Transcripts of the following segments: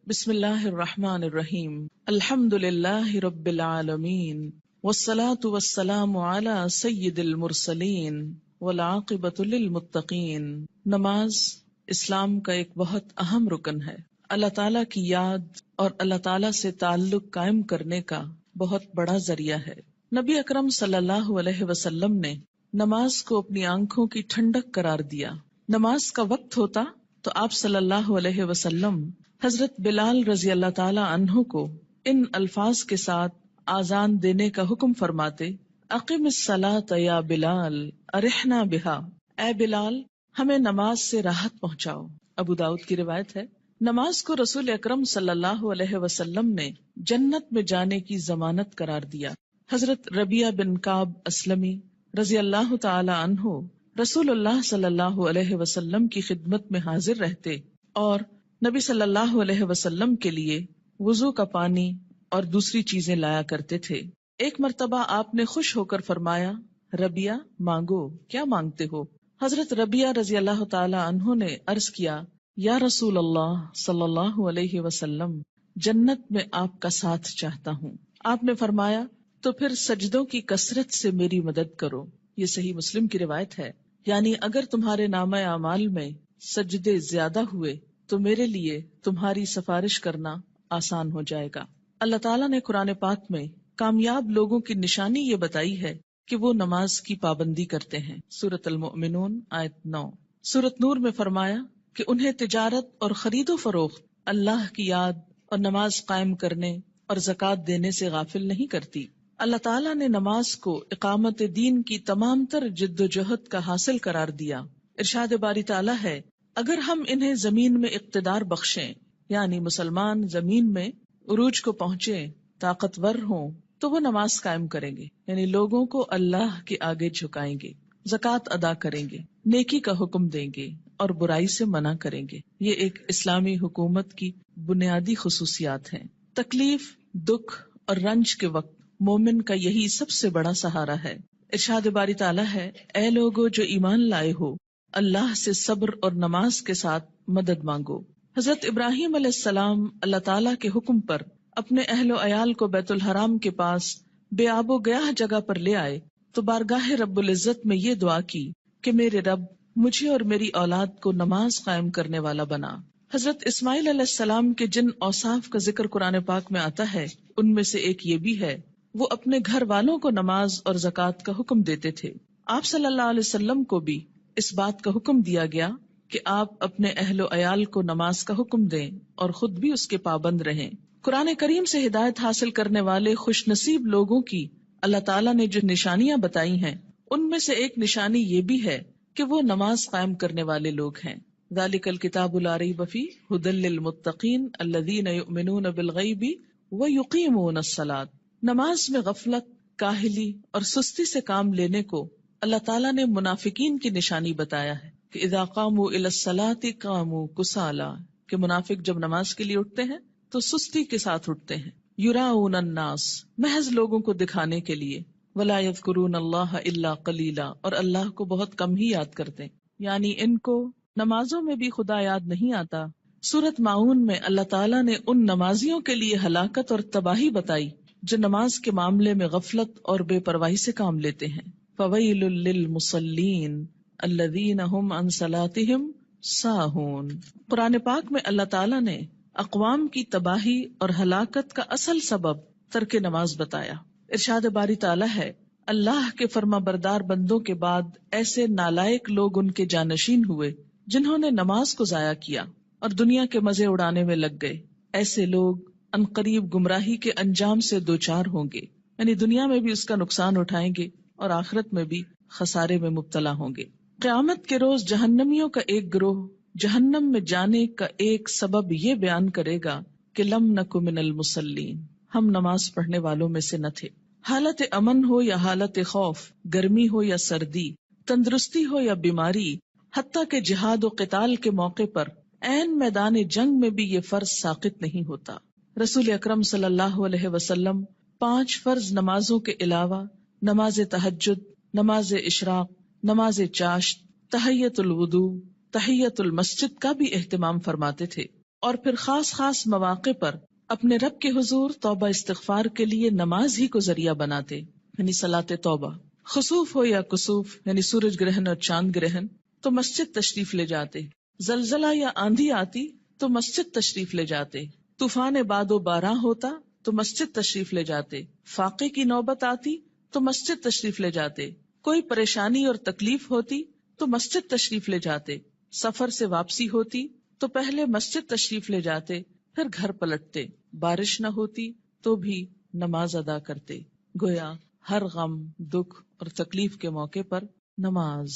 بسم اللہ الرحمن الرحیم الحمد للہ رب العالمین والصلاة والسلام علی سید المرسلین والعاقبۃ للمتقین۔ نماز اسلام کا ایک بہت اہم رکن ہے۔ اللہ تعالیٰ کی یاد اور اللہ تعالیٰ سے تعلق قائم کرنے کا بہت بڑا ذریعہ ہے۔ نبی اکرم صلی اللہ علیہ وسلم نے نماز کو اپنی آنکھوں کی ٹھنڈک قرار دیا۔ نماز کا وقت ہوتا تو آپ صلی اللہ علیہ وسلم حضرت بلال رضی اللہ تعالی عنہ کو ان الفاظ کے ساتھ آذان دینے کا حکم فرماتے: اقم الصلاۃ یا بلال ارحنا بہا، اے بلال ہمیں نماز سے راحت پہنچاؤ۔ ابو داؤد کی روایت ہے۔ نماز کو رسول اکرم صلی اللہ علیہ وسلم نے جنت میں جانے کی ضمانت قرار دیا۔ حضرت ربیعہ بن کعب اسلمی رضی اللہ تعالی عنہ رسول اللہ صلی اللہ علیہ وسلم کی خدمت میں حاضر رہتے اور نبی صلی اللہ علیہ وسلم کے لیے وضو کا پانی اور دوسری چیزیں لایا کرتے تھے۔ ایک مرتبہ آپ نے خوش ہو کر فرمایا: ربیعہ مانگو، کیا مانگتے ہو؟ حضرت ربیعہ رضی اللہ تعالی عنہ نے عرض کیا: یا رسول اللہ صلی اللہ علیہ وسلم، جنت میں آپ کا ساتھ چاہتا ہوں۔ آپ نے فرمایا: تو پھر سجدوں کی کثرت سے میری مدد کرو۔ یہ صحیح مسلم کی روایت ہے۔ یعنی اگر تمہارے نامہ اعمال میں سجدے زیادہ ہوئے تو میرے لیے تمہاری سفارش کرنا آسان ہو جائے گا۔ اللہ تعالیٰ نے قرآن پاک میں کامیاب لوگوں کی نشانی یہ بتائی ہے کہ وہ نماز کی پابندی کرتے ہیں۔ سورۃ المؤمنون آیت 9۔ سورۃ نور میں فرمایا کہ انہیں تجارت اور خرید و فروخت اللہ کی یاد اور نماز قائم کرنے اور زکوٰۃ دینے سے غافل نہیں کرتی۔ اللہ تعالیٰ نے نماز کو اقامت دین کی تمام تر جد و جہد کا حاصل قرار دیا۔ ارشاد باری تعالیٰ ہے: اگر ہم انہیں زمین میں اقتدار بخشیں، یعنی مسلمان زمین میں عروج کو پہنچے، طاقتور ہوں، تو وہ نماز قائم کریں گے، یعنی لوگوں کو اللہ کے آگے جھکائیں گے، زکوٰۃ ادا کریں گے، نیکی کا حکم دیں گے اور برائی سے منع کریں گے۔ یہ ایک اسلامی حکومت کی بنیادی خصوصیات ہیں۔ تکلیف، دکھ اور رنج کے وقت مومن کا یہی سب سے بڑا سہارا ہے۔ ارشاد باری تعالیٰ ہے: اے لوگو جو ایمان لائے ہو، اللہ سے صبر اور نماز کے ساتھ مدد مانگو۔ حضرت ابراہیم علیہ السلام اللہ تعالیٰ کے حکم پر اپنے اہل و عیال کو بیت الحرام کے پاس بے آب و گیاہ جگہ پر لے آئے تو بارگاہ رب العزت میں یہ دعا کی کہ میرے رب مجھے اور میری اولاد کو نماز قائم کرنے والا بنا۔ حضرت اسماعیل علیہ السلام کے جن اوصاف کا ذکر قرآن پاک میں آتا ہے ان میں سے ایک یہ بھی ہے، وہ اپنے گھر والوں کو نماز اور زکوٰۃ کا حکم دیتے تھے۔ آپ صلی اللہ علیہ وسلم کو بھی اس بات کا حکم دیا گیا کہ آپ اپنے اہل و عیال کو نماز کا حکم دیں اور خود بھی اس کے پابند رہیں۔ قرآن کریم سے ہدایت حاصل کرنے والے خوش نصیب لوگوں کی اللہ تعالیٰ نے جو نشانیاں بتائی ہیں ان میں سے ایک نشانی یہ بھی ہے کہ وہ نماز قائم کرنے والے لوگ ہیں۔ ذالک الکتاب لا ریب فیہ ھدی للمتقین الذین یؤمنون بالغیب ویقیمون الصلاۃ۔ نماز میں غفلت، کاہلی اور سستی سے کام لینے کو اللہ تعالیٰ نے منافقین کی نشانی بتایا ہے کہ اذا قاموا الی الصلاۃ قاموا کسالی، کہ منافق جب نماز کے لیے اٹھتے ہیں تو سستی کے ساتھ اٹھتے ہیں۔ یراؤن الناس، محض لوگوں کو دکھانے کے لیے۔ ولا یذکرون اللہ الا قلیلا، اور اللہ کو بہت کم ہی یاد کرتے ہیں، یعنی ان کو نمازوں میں بھی خدا یاد نہیں آتا۔ سورۃ ماعون میں اللہ تعالیٰ نے ان نمازیوں کے لیے ہلاکت اور تباہی بتائی جو نماز کے معاملے میں غفلت اور بے پرواہی سے کام لیتے ہیں۔ فویل للمصلین الذین هم عن صلاتهم ساہون۔ قرآن پاک میں اللہ تعالیٰ نے اقوام کی تباہی اور ہلاکت کا اصل سبب ترک نماز بتایا۔ ارشاد باری تعالیٰ ہے: اللہ کے فرما بردار بندوں کے بعد ایسے نالائق لوگ ان کے جانشین ہوئے جنہوں نے نماز کو ضائع کیا اور دنیا کے مزے اڑانے میں لگ گئے۔ ایسے لوگ عنقریب گمراہی کے انجام سے دوچار ہوں گے، یعنی دنیا میں بھی اس کا نقصان اٹھائیں گے اور آخرت میں بھی خسارے میں مبتلا ہوں گے۔ قیامت کے روز جہنمیوں کا ایک گروہ جہنم میں جانے کا ایک سبب یہ بیان کرے گا کہ لم نک من المصلین، ہم نماز پڑھنے والوں میں سے نہ تھے۔ حالت امن ہو یا حالت خوف، گرمی ہو یا سردی، تندرستی ہو یا بیماری، حتیٰ کہ جہاد و قتال کے موقع پر عین میدان جنگ میں بھی یہ فرض ساقط نہیں ہوتا۔ رسول اکرم صلی اللہ علیہ وسلم 5 فرض نمازوں کے علاوہ نماز تہجد، نماز اشراق، نماز چاشت، تحیت الوضو، تحیت المسجد کا بھی اہتمام فرماتے تھے۔ اور پھر خاص خاص مواقع پر اپنے رب کے حضور توبہ استغفار کے لیے نماز ہی کو ذریعہ بناتے، یعنی صلاۃ توبہ. خسوف ہو یا کسوف یعنی سورج گرہن اور چاند گرہن تو مسجد تشریف لے جاتے، زلزلہ یا آندھی آتی تو مسجد تشریف لے جاتے، طوفان باد و باران ہوتا تو مسجد تشریف لے جاتے، فاقے کی نوبت آتی تو مسجد تشریف لے جاتے، کوئی پریشانی اور تکلیف ہوتی تو مسجد تشریف لے جاتے، سفر سے واپسی ہوتی تو پہلے مسجد تشریف لے جاتے پھر گھر پلٹتے، بارش نہ ہوتی تو بھی نماز ادا کرتے. گویا ہر غم، دکھ اور تکلیف کے موقع پر نماز.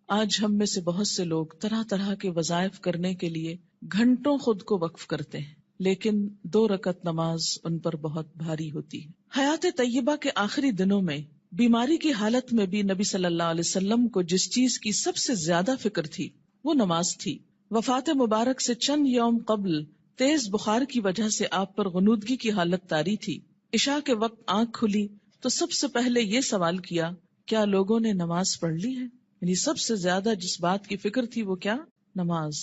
آج ہم میں سے بہت سے لوگ طرح طرح کے وظائف کرنے کے لیے گھنٹوں خود کو وقف کرتے ہیں، لیکن 2 رکعت نماز ان پر بہت بھاری ہوتی ہے. حیات طیبہ کے آخری دنوں میں بیماری کی حالت میں بھی نبی صلی اللہ علیہ وسلم کو جس چیز کی سب سے زیادہ فکر تھی وہ نماز تھی. وفات مبارک سے چند یوم قبل تیز بخار کی وجہ سے آپ پر غنودگی کی حالت طاری تھی. عشاء کے وقت آنکھ کھلی تو سب سے پہلے یہ سوال کیا، کیا لوگوں نے نماز پڑھ لی ہے؟ یعنی سب سے زیادہ جس بات کی فکر تھی وہ کیا؟ نماز.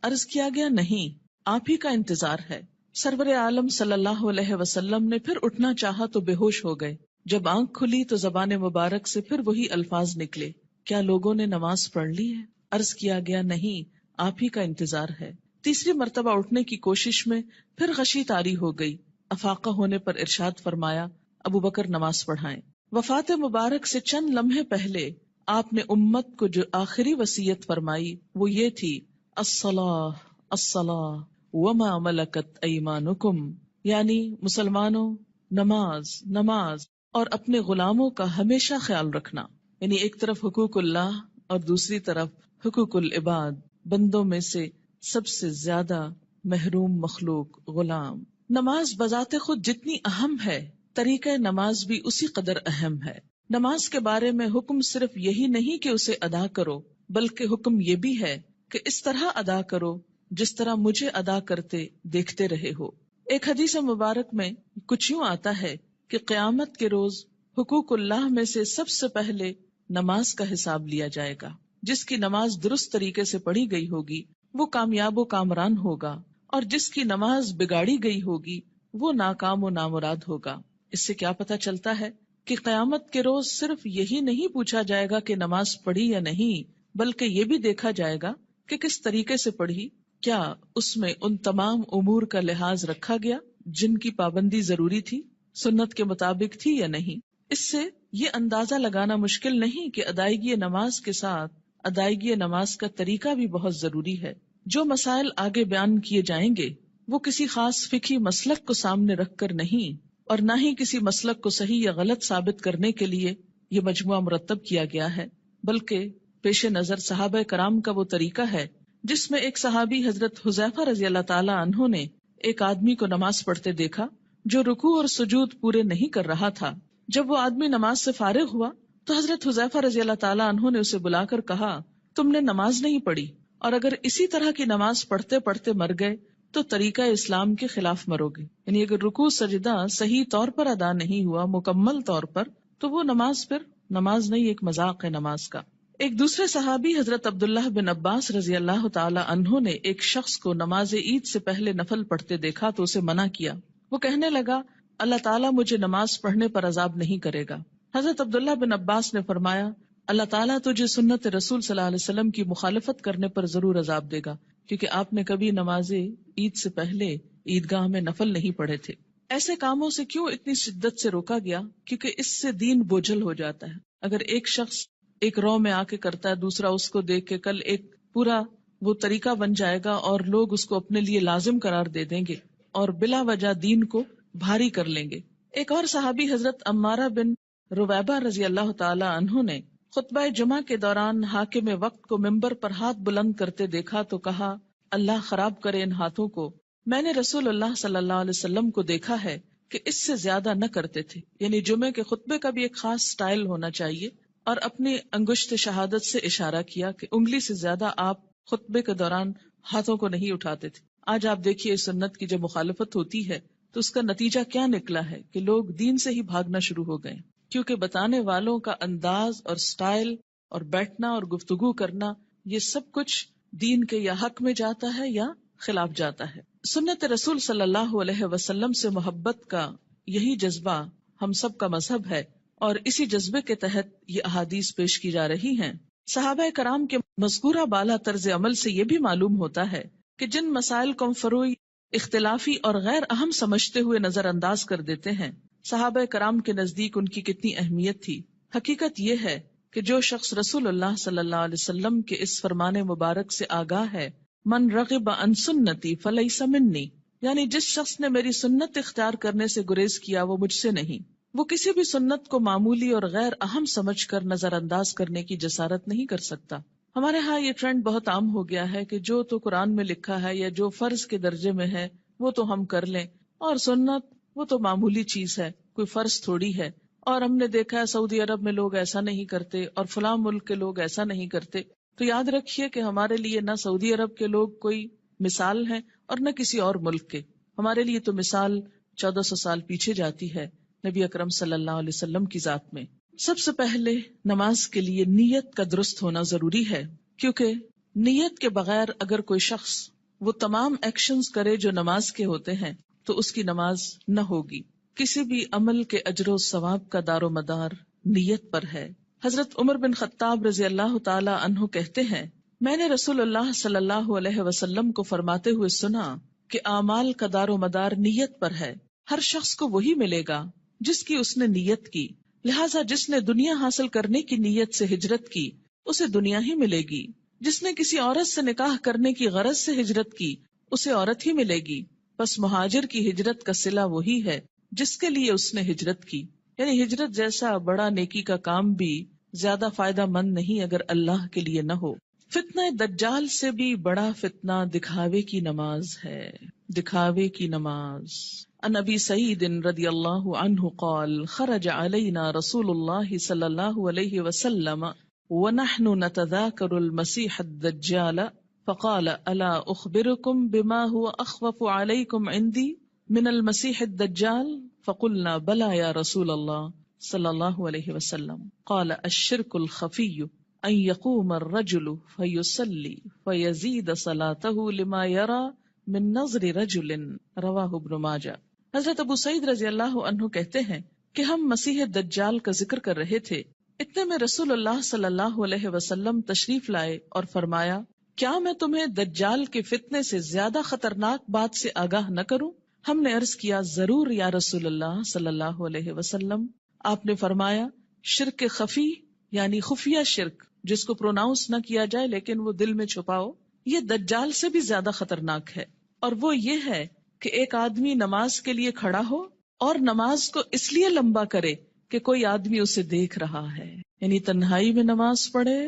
عرض کیا گیا نہیں، آپ ہی کا انتظار ہے. سرور عالم صلی اللہ علیہ وسلم نے پھر اٹھنا چاہا تو بے ہوش ہو گئے. جب آنکھ کھلی تو زبان مبارک سے پھر وہی الفاظ نکلے، کیا لوگوں نے نماز پڑھ لی ہے؟ عرض کیا گیا نہیں، آپ ہی کا انتظار ہے. تیسری مرتبہ اٹھنے کی کوشش میں پھر غشی طاری ہو گئی. افاقہ ہونے پر ارشاد فرمایا، ابو بکر نماز پڑھائیں. وفات مبارک سے چند لمحے پہلے آپ نے امت کو جو آخری وصیت فرمائی وہ یہ تھی، الصلاۃ الصلاۃ وما ملکت ایمانکم، یعنی مسلمانوں نماز نماز اور اپنے غلاموں کا ہمیشہ خیال رکھنا. یعنی ایک طرف حقوق اللہ اور دوسری طرف حقوق العباد، بندوں میں سے سب سے زیادہ محروم مخلوق غلام. نماز بذات خود جتنی اہم ہے، طریقہ نماز بھی اسی قدر اہم ہے. نماز کے بارے میں حکم صرف یہی نہیں کہ اسے ادا کرو، بلکہ حکم یہ بھی ہے کہ اس طرح ادا کرو جس طرح مجھے ادا کرتے دیکھتے رہے ہو. ایک حدیث مبارک میں کچھ یوں آتا ہے کہ قیامت کے روز حقوق اللہ میں سے سب سے پہلے نماز کا حساب لیا جائے گا. جس کی نماز درست طریقے سے پڑھی گئی ہوگی وہ کامیاب و کامران ہوگا، اور جس کی نماز بگاڑی گئی ہوگی وہ ناکام و نامراد ہوگا. اس سے کیا پتہ چلتا ہے کہ قیامت کے روز صرف یہی نہیں پوچھا جائے گا کہ نماز پڑھی یا نہیں، بلکہ یہ بھی دیکھا جائے گا کہ کس طریقے سے پڑھی، کیا اس میں ان تمام امور کا لحاظ رکھا گیا جن کی پابندی ضروری تھی، سنت کے مطابق تھی یا نہیں. اس سے یہ اندازہ لگانا مشکل نہیں کہ ادائیگی نماز کے ساتھ ادائیگی نماز کا طریقہ بھی بہت ضروری ہے. جو مسائل آگے بیان کیے جائیں گے وہ کسی خاص فقہی مسلک کو سامنے رکھ کر نہیں، اور نہ ہی کسی مسلک کو صحیح یا غلط ثابت کرنے کے لیے یہ مجموعہ مرتب کیا گیا ہے، بلکہ پیش نظر صحابہ کرام کا وہ طریقہ ہے جس میں ایک صحابی حضرت حذیفہ رضی اللہ تعالی عنہ نے ایک آدمی کو نماز پڑھتے دیکھا جو رکوع اور سجود پورے نہیں کر رہا تھا. جب وہ آدمی نماز سے فارغ ہوا تو حضرت حذیفہ رضی اللہ تعالی عنہ نے اسے بلا کر کہا، تم نے نماز نہیں پڑھی، اور اگر اسی طرح کی نماز پڑھتے پڑھتے مر گئے تو طریقہ اسلام کے خلاف مرو گے. یعنی اگر رکوع سجدہ صحیح طور پر ادا نہیں ہوا مکمل طور پر تو وہ نماز پھر نماز نہیں، ایک مذاق ہے نماز کا. ایک دوسرے صحابی حضرت عبداللہ بن عباس رضی اللہ تعالی عنہ نے ایک شخص کو نماز عید سے پہلے نفل پڑھتے دیکھا تو اسے منع کیا. وہ کہنے لگا، اللہ تعالیٰ مجھے نماز پڑھنے پر عذاب نہیں کرے گا. حضرت عبداللہ بن عباس نے فرمایا، اللہ تعالیٰ تجھے سنت رسول صلی اللہ علیہ وسلم کی مخالفت کرنے پر ضرور عذاب دے گا، کیونکہ آپ نے کبھی نماز عید سے پہلے عیدگاہ میں نفل نہیں پڑھے تھے. ایسے کاموں سے کیوں اتنی شدت سے روکا گیا؟ کیونکہ اس سے دین بوجھل ہو جاتا ہے. اگر ایک شخص ایک رو میں آ کے کرتا ہے، دوسرا اس کو دیکھ کے کل ایک پورا وہ طریقہ بن جائے گا اور لوگ اس کو اپنے لیے لازم قرار دے دیں گے اور بلا وجہ دین کو بھاری کر لیں گے. ایک اور صحابی حضرت عمارہ بن رویبہ رضی اللہ تعالی عنہ نے خطبہ جمعہ کے دوران حاکم وقت کو ممبر پر ہاتھ بلند کرتے دیکھا تو کہا، اللہ خراب کرے ان ہاتھوں کو. میں نے رسول اللہ صلی اللہ علیہ وسلم کو دیکھا ہے کہ اس سے زیادہ نہ کرتے تھے. یعنی جمعے کے خطبے کا بھی ایک خاص سٹائل ہونا چاہیے، اور اپنی انگشت شہادت سے اشارہ کیا کہ انگلی سے زیادہ آپ خطبے کے دوران ہاتھوں کو نہیں اٹھاتے تھے. آج آپ دیکھیے سنت کی جب مخالفت ہوتی ہے تو اس کا نتیجہ کیا نکلا ہے کہ لوگ دین سے ہی بھاگنا شروع ہو گئے، کیونکہ بتانے والوں کا انداز اور سٹائل اور بیٹھنا اور گفتگو کرنا یہ سب کچھ دین کے یا حق میں جاتا ہے یا خلاف جاتا ہے۔ سنت رسول صلی اللہ علیہ وسلم سے محبت کا یہی جذبہ ہم سب کا مذہب ہے، اور اسی جذبے کے تحت یہ احادیث پیش کی جا رہی ہیں۔ صحابہ کرام کے مذکورہ بالا طرز عمل سے یہ بھی معلوم ہوتا ہے کہ جن مسائل کو ہم فروعی، اختلافی اور غیر اہم سمجھتے ہوئے نظر انداز کر دیتے ہیں، صحابہ کرام کے نزدیک ان کی کتنی اہمیت تھی۔ حقیقت یہ ہے کہ جو شخص رسول اللہ صلی اللہ علیہ وسلم کے اس فرمان مبارک سے آگاہ ہے، من رغب عن سنتی فلیس منی، یعنی جس شخص نے میری سنت اختیار کرنے سے گریز کیا وہ مجھ سے نہیں، وہ کسی بھی سنت کو معمولی اور غیر اہم سمجھ کر نظر انداز کرنے کی جسارت نہیں کر سکتا۔ ہمارے ہاں یہ ٹرینڈ بہت عام ہو گیا ہے کہ جو تو قرآن میں لکھا ہے یا جو فرض کے درجے میں ہے وہ تو ہم کر لیں، اور سنت وہ تو معمولی چیز ہے، کوئی فرض تھوڑی ہے۔ اور ہم نے دیکھا ہے سعودی عرب میں لوگ ایسا نہیں کرتے اور فلاں ملک کے لوگ ایسا نہیں کرتے۔ تو یاد رکھیے کہ ہمارے لیے نہ سعودی عرب کے لوگ کوئی مثال ہیں اور نہ کسی اور ملک کے، ہمارے لیے تو مثال 1400 سال پیچھے جاتی ہے نبی اکرم صلی اللہ علیہ وسلم کی ذات میں۔ سب سے پہلے نماز کے لیے نیت کا درست ہونا ضروری ہے، کیونکہ نیت کے بغیر اگر کوئی شخص وہ تمام ایکشنز کرے جو نماز کے ہوتے ہیں تو اس کی نماز نہ ہوگی۔ کسی بھی عمل کے اجر و ثواب کا دار و مدار نیت پر ہے۔ حضرت عمر بن خطاب رضی اللہ تعالی عنہ کہتے ہیں، میں نے رسول اللہ صلی اللہ علیہ وسلم کو فرماتے ہوئے سنا کہ اعمال کا دار و مدار نیت پر ہے، ہر شخص کو وہی ملے گا جس کی اس نے نیت کی، لہٰذا جس نے دنیا حاصل کرنے کی نیت سے ہجرت کی اسے دنیا ہی ملے گی، جس نے کسی عورت سے نکاح کرنے کی غرض سے ہجرت کی اسے عورت ہی ملے گی، بس مہاجر کی ہجرت کا صلہ وہی ہے جس کے لیے اس نے ہجرت کی۔ یعنی ہجرت جیسا بڑا نیکی کا کام بھی زیادہ فائدہ مند نہیں اگر اللہ کے لیے نہ ہو۔ فتنہ دجال سے بھی بڑا فتنہ دکھاوے کی نماز ہے، دکھاوے کی نماز۔ عن ابی سعید رضی اللہ عنہ قال خرج علینا رسول اللہ صلی اللہ علیہ وسلم ونحن نتذاکر المسیح الدجال فقال الا اخبرکم بما هو اخوف علیکم عندی من المسیح الدجال فقلنا بلا یا رسول اللہ صلی اللہ علیہ وسلم قال الشرک الخفی ان یقوم الرجل فیصلی فیزید صلاته لما یرى من نظر رجل رواہ ابن ماجہ۔ حضرت ابو سعید رضی اللہ عنہ کہتے ہیں کہ ہم مسیح دجال کا ذکر کر رہے تھے، اتنے میں رسول اللہ صلی اللہ علیہ وسلم تشریف لائے اور فرمایا، کیا میں تمہیں دجال کے فتنے سے زیادہ خطرناک بات سے آگاہ نہ کروں؟ ہم نے عرض کیا، ضرور یا رسول اللہ صلی اللہ علیہ وسلم۔ آپ نے فرمایا، شرک خفی یعنی خفیہ شرک جس کو پروناؤنس نہ کیا جائے لیکن وہ دل میں چھپاؤ، یہ دجال سے بھی زیادہ خطرناک ہے، اور وہ یہ ہے کہ ایک آدمی نماز کے لیے کھڑا ہو اور نماز کو اس لیے لمبا کرے کہ کوئی آدمی اسے دیکھ رہا ہے، یعنی تنہائی میں نماز پڑھے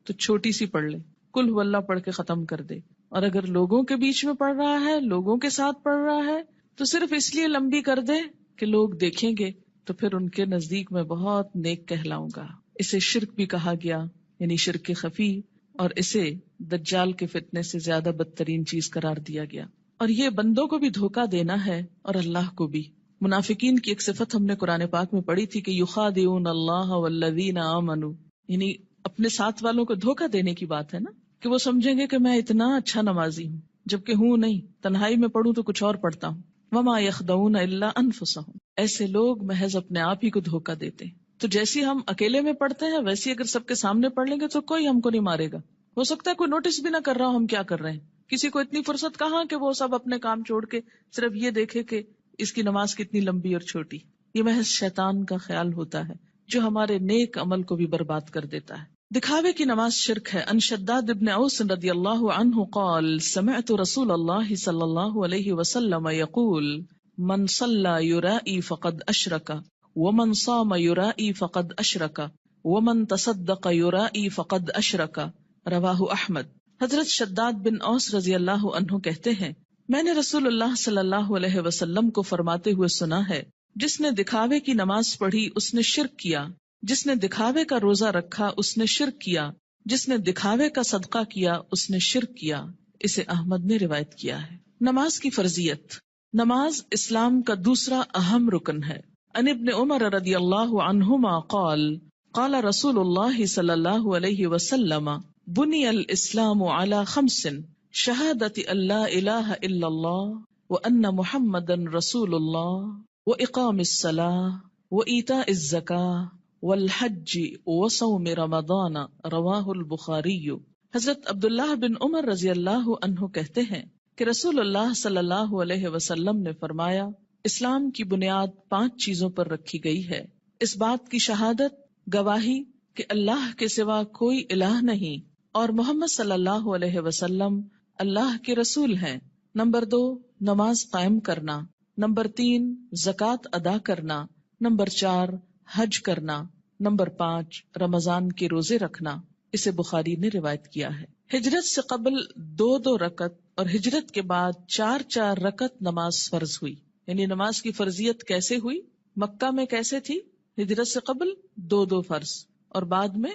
تو چھوٹی سی پڑھ لے، قل هو اللہ پڑھ کے ختم کر دے، اور اگر لوگوں کے بیچ میں پڑھ رہا ہے، لوگوں کے ساتھ پڑھ رہا ہے تو صرف اس لیے لمبی کر دے کہ لوگ دیکھیں گے تو پھر ان کے نزدیک میں بہت نیک کہلاؤں گا۔ اسے شرک بھی کہا گیا، یعنی شرک خفی، اور اسے دجال کے فتنے سے زیادہ بدترین چیز قرار دیا گیا۔ اور یہ بندوں کو بھی دھوکہ دینا ہے اور اللہ کو بھی۔ منافقین کی ایک صفت ہم نے قرآن پاک میں پڑھی تھی کہ یخادعون اللہ والذین آمنوا، یعنی اپنے ساتھ والوں کو دھوکہ دینے کی بات ہے نا، کہ وہ سمجھیں گے کہ میں اتنا اچھا نمازی ہوں جبکہ ہوں نہیں، تنہائی میں پڑھوں تو کچھ اور پڑھتا ہوں۔ وما یخدعون الا انفسهم، ایسے لوگ محض اپنے آپ ہی کو دھوکہ دیتے ہیں۔ تو جیسی ہم اکیلے میں پڑھتے ہیں ویسی اگر سب کے سامنے پڑھ لیں گے تو کوئی ہم کو نہیں مارے گا، ہو سکتا ہے کوئی نوٹس بھی نہ کر رہا ہو ہم کیا کر رہے ہیں، کسی کو اتنی فرصت کہاں کہ وہ سب اپنے کام چھوڑ کے صرف یہ دیکھے کہ اس کی نماز کتنی لمبی اور چھوٹی۔ یہ محض شیطان کا خیال ہوتا ہے جو ہمارے نیک عمل کو بھی برباد کر دیتا ہے۔ دکھاوے کی نماز شرک ہے۔ ان شداد ابن اوس رضی اللہ عنہ قال سمعت رسول اللہ صلی اللہ علیہ وسلم یقول من صلی یرائی فقد اشرک ومن صام یرائی فقد اشرک ومن تصدق یرائی فقد اشرک، رواہ احمد۔ حضرت شداد بن اوس رضی اللہ عنہ کہتے ہیں، میں نے رسول اللہ صلی اللہ علیہ وسلم کو فرماتے ہوئے سنا ہے، جس نے دکھاوے کی نماز پڑھی اس نے شرک کیا، جس نے دکھاوے کا روزہ رکھا اس نے شرک کیا، جس نے دکھاوے کا صدقہ کیا اس نے شرک کیا۔ اسے احمد نے روایت کیا ہے۔ نماز کی فرضیت۔ نماز اسلام کا دوسرا اہم رکن ہے۔ ان ابن عمر رضی اللہ عنہما قال قال رسول اللہ صلی اللہ علیہ وسلم بنی الاسلام علی خمس شہادت اللہ الہ الا اللہ وان محمدن رسول اللہ واقام الصلاۃ وایتاء الزکاۃ والحج وصوم رمضان رواہ البخاری۔ حضرت عبداللہ بن عمر رضی اللہ عنہ کہتے ہیں کہ رسول اللہ صلی اللہ علیہ وسلم نے فرمایا، اسلام کی بنیاد 5 چیزوں پر رکھی گئی ہے، اس بات کی شہادت، گواہی کہ اللہ کے سوا کوئی الہ نہیں اور محمد صلی اللہ علیہ وسلم اللہ کے رسول ہیں، نمبر 2 نماز قائم کرنا، نمبر 3 زکوٰۃ ادا کرنا، نمبر 4 حج کرنا، نمبر 5 رمضان کے روزے رکھنا۔ اسے بخاری نے روایت کیا ہے۔ ہجرت سے قبل 2 رکعت اور ہجرت کے بعد 4 رکعت نماز فرض ہوئی، یعنی نماز کی فرضیت کیسے ہوئی؟ مکہ میں کیسے تھی؟ ہجرت سے قبل 2 فرض اور بعد میں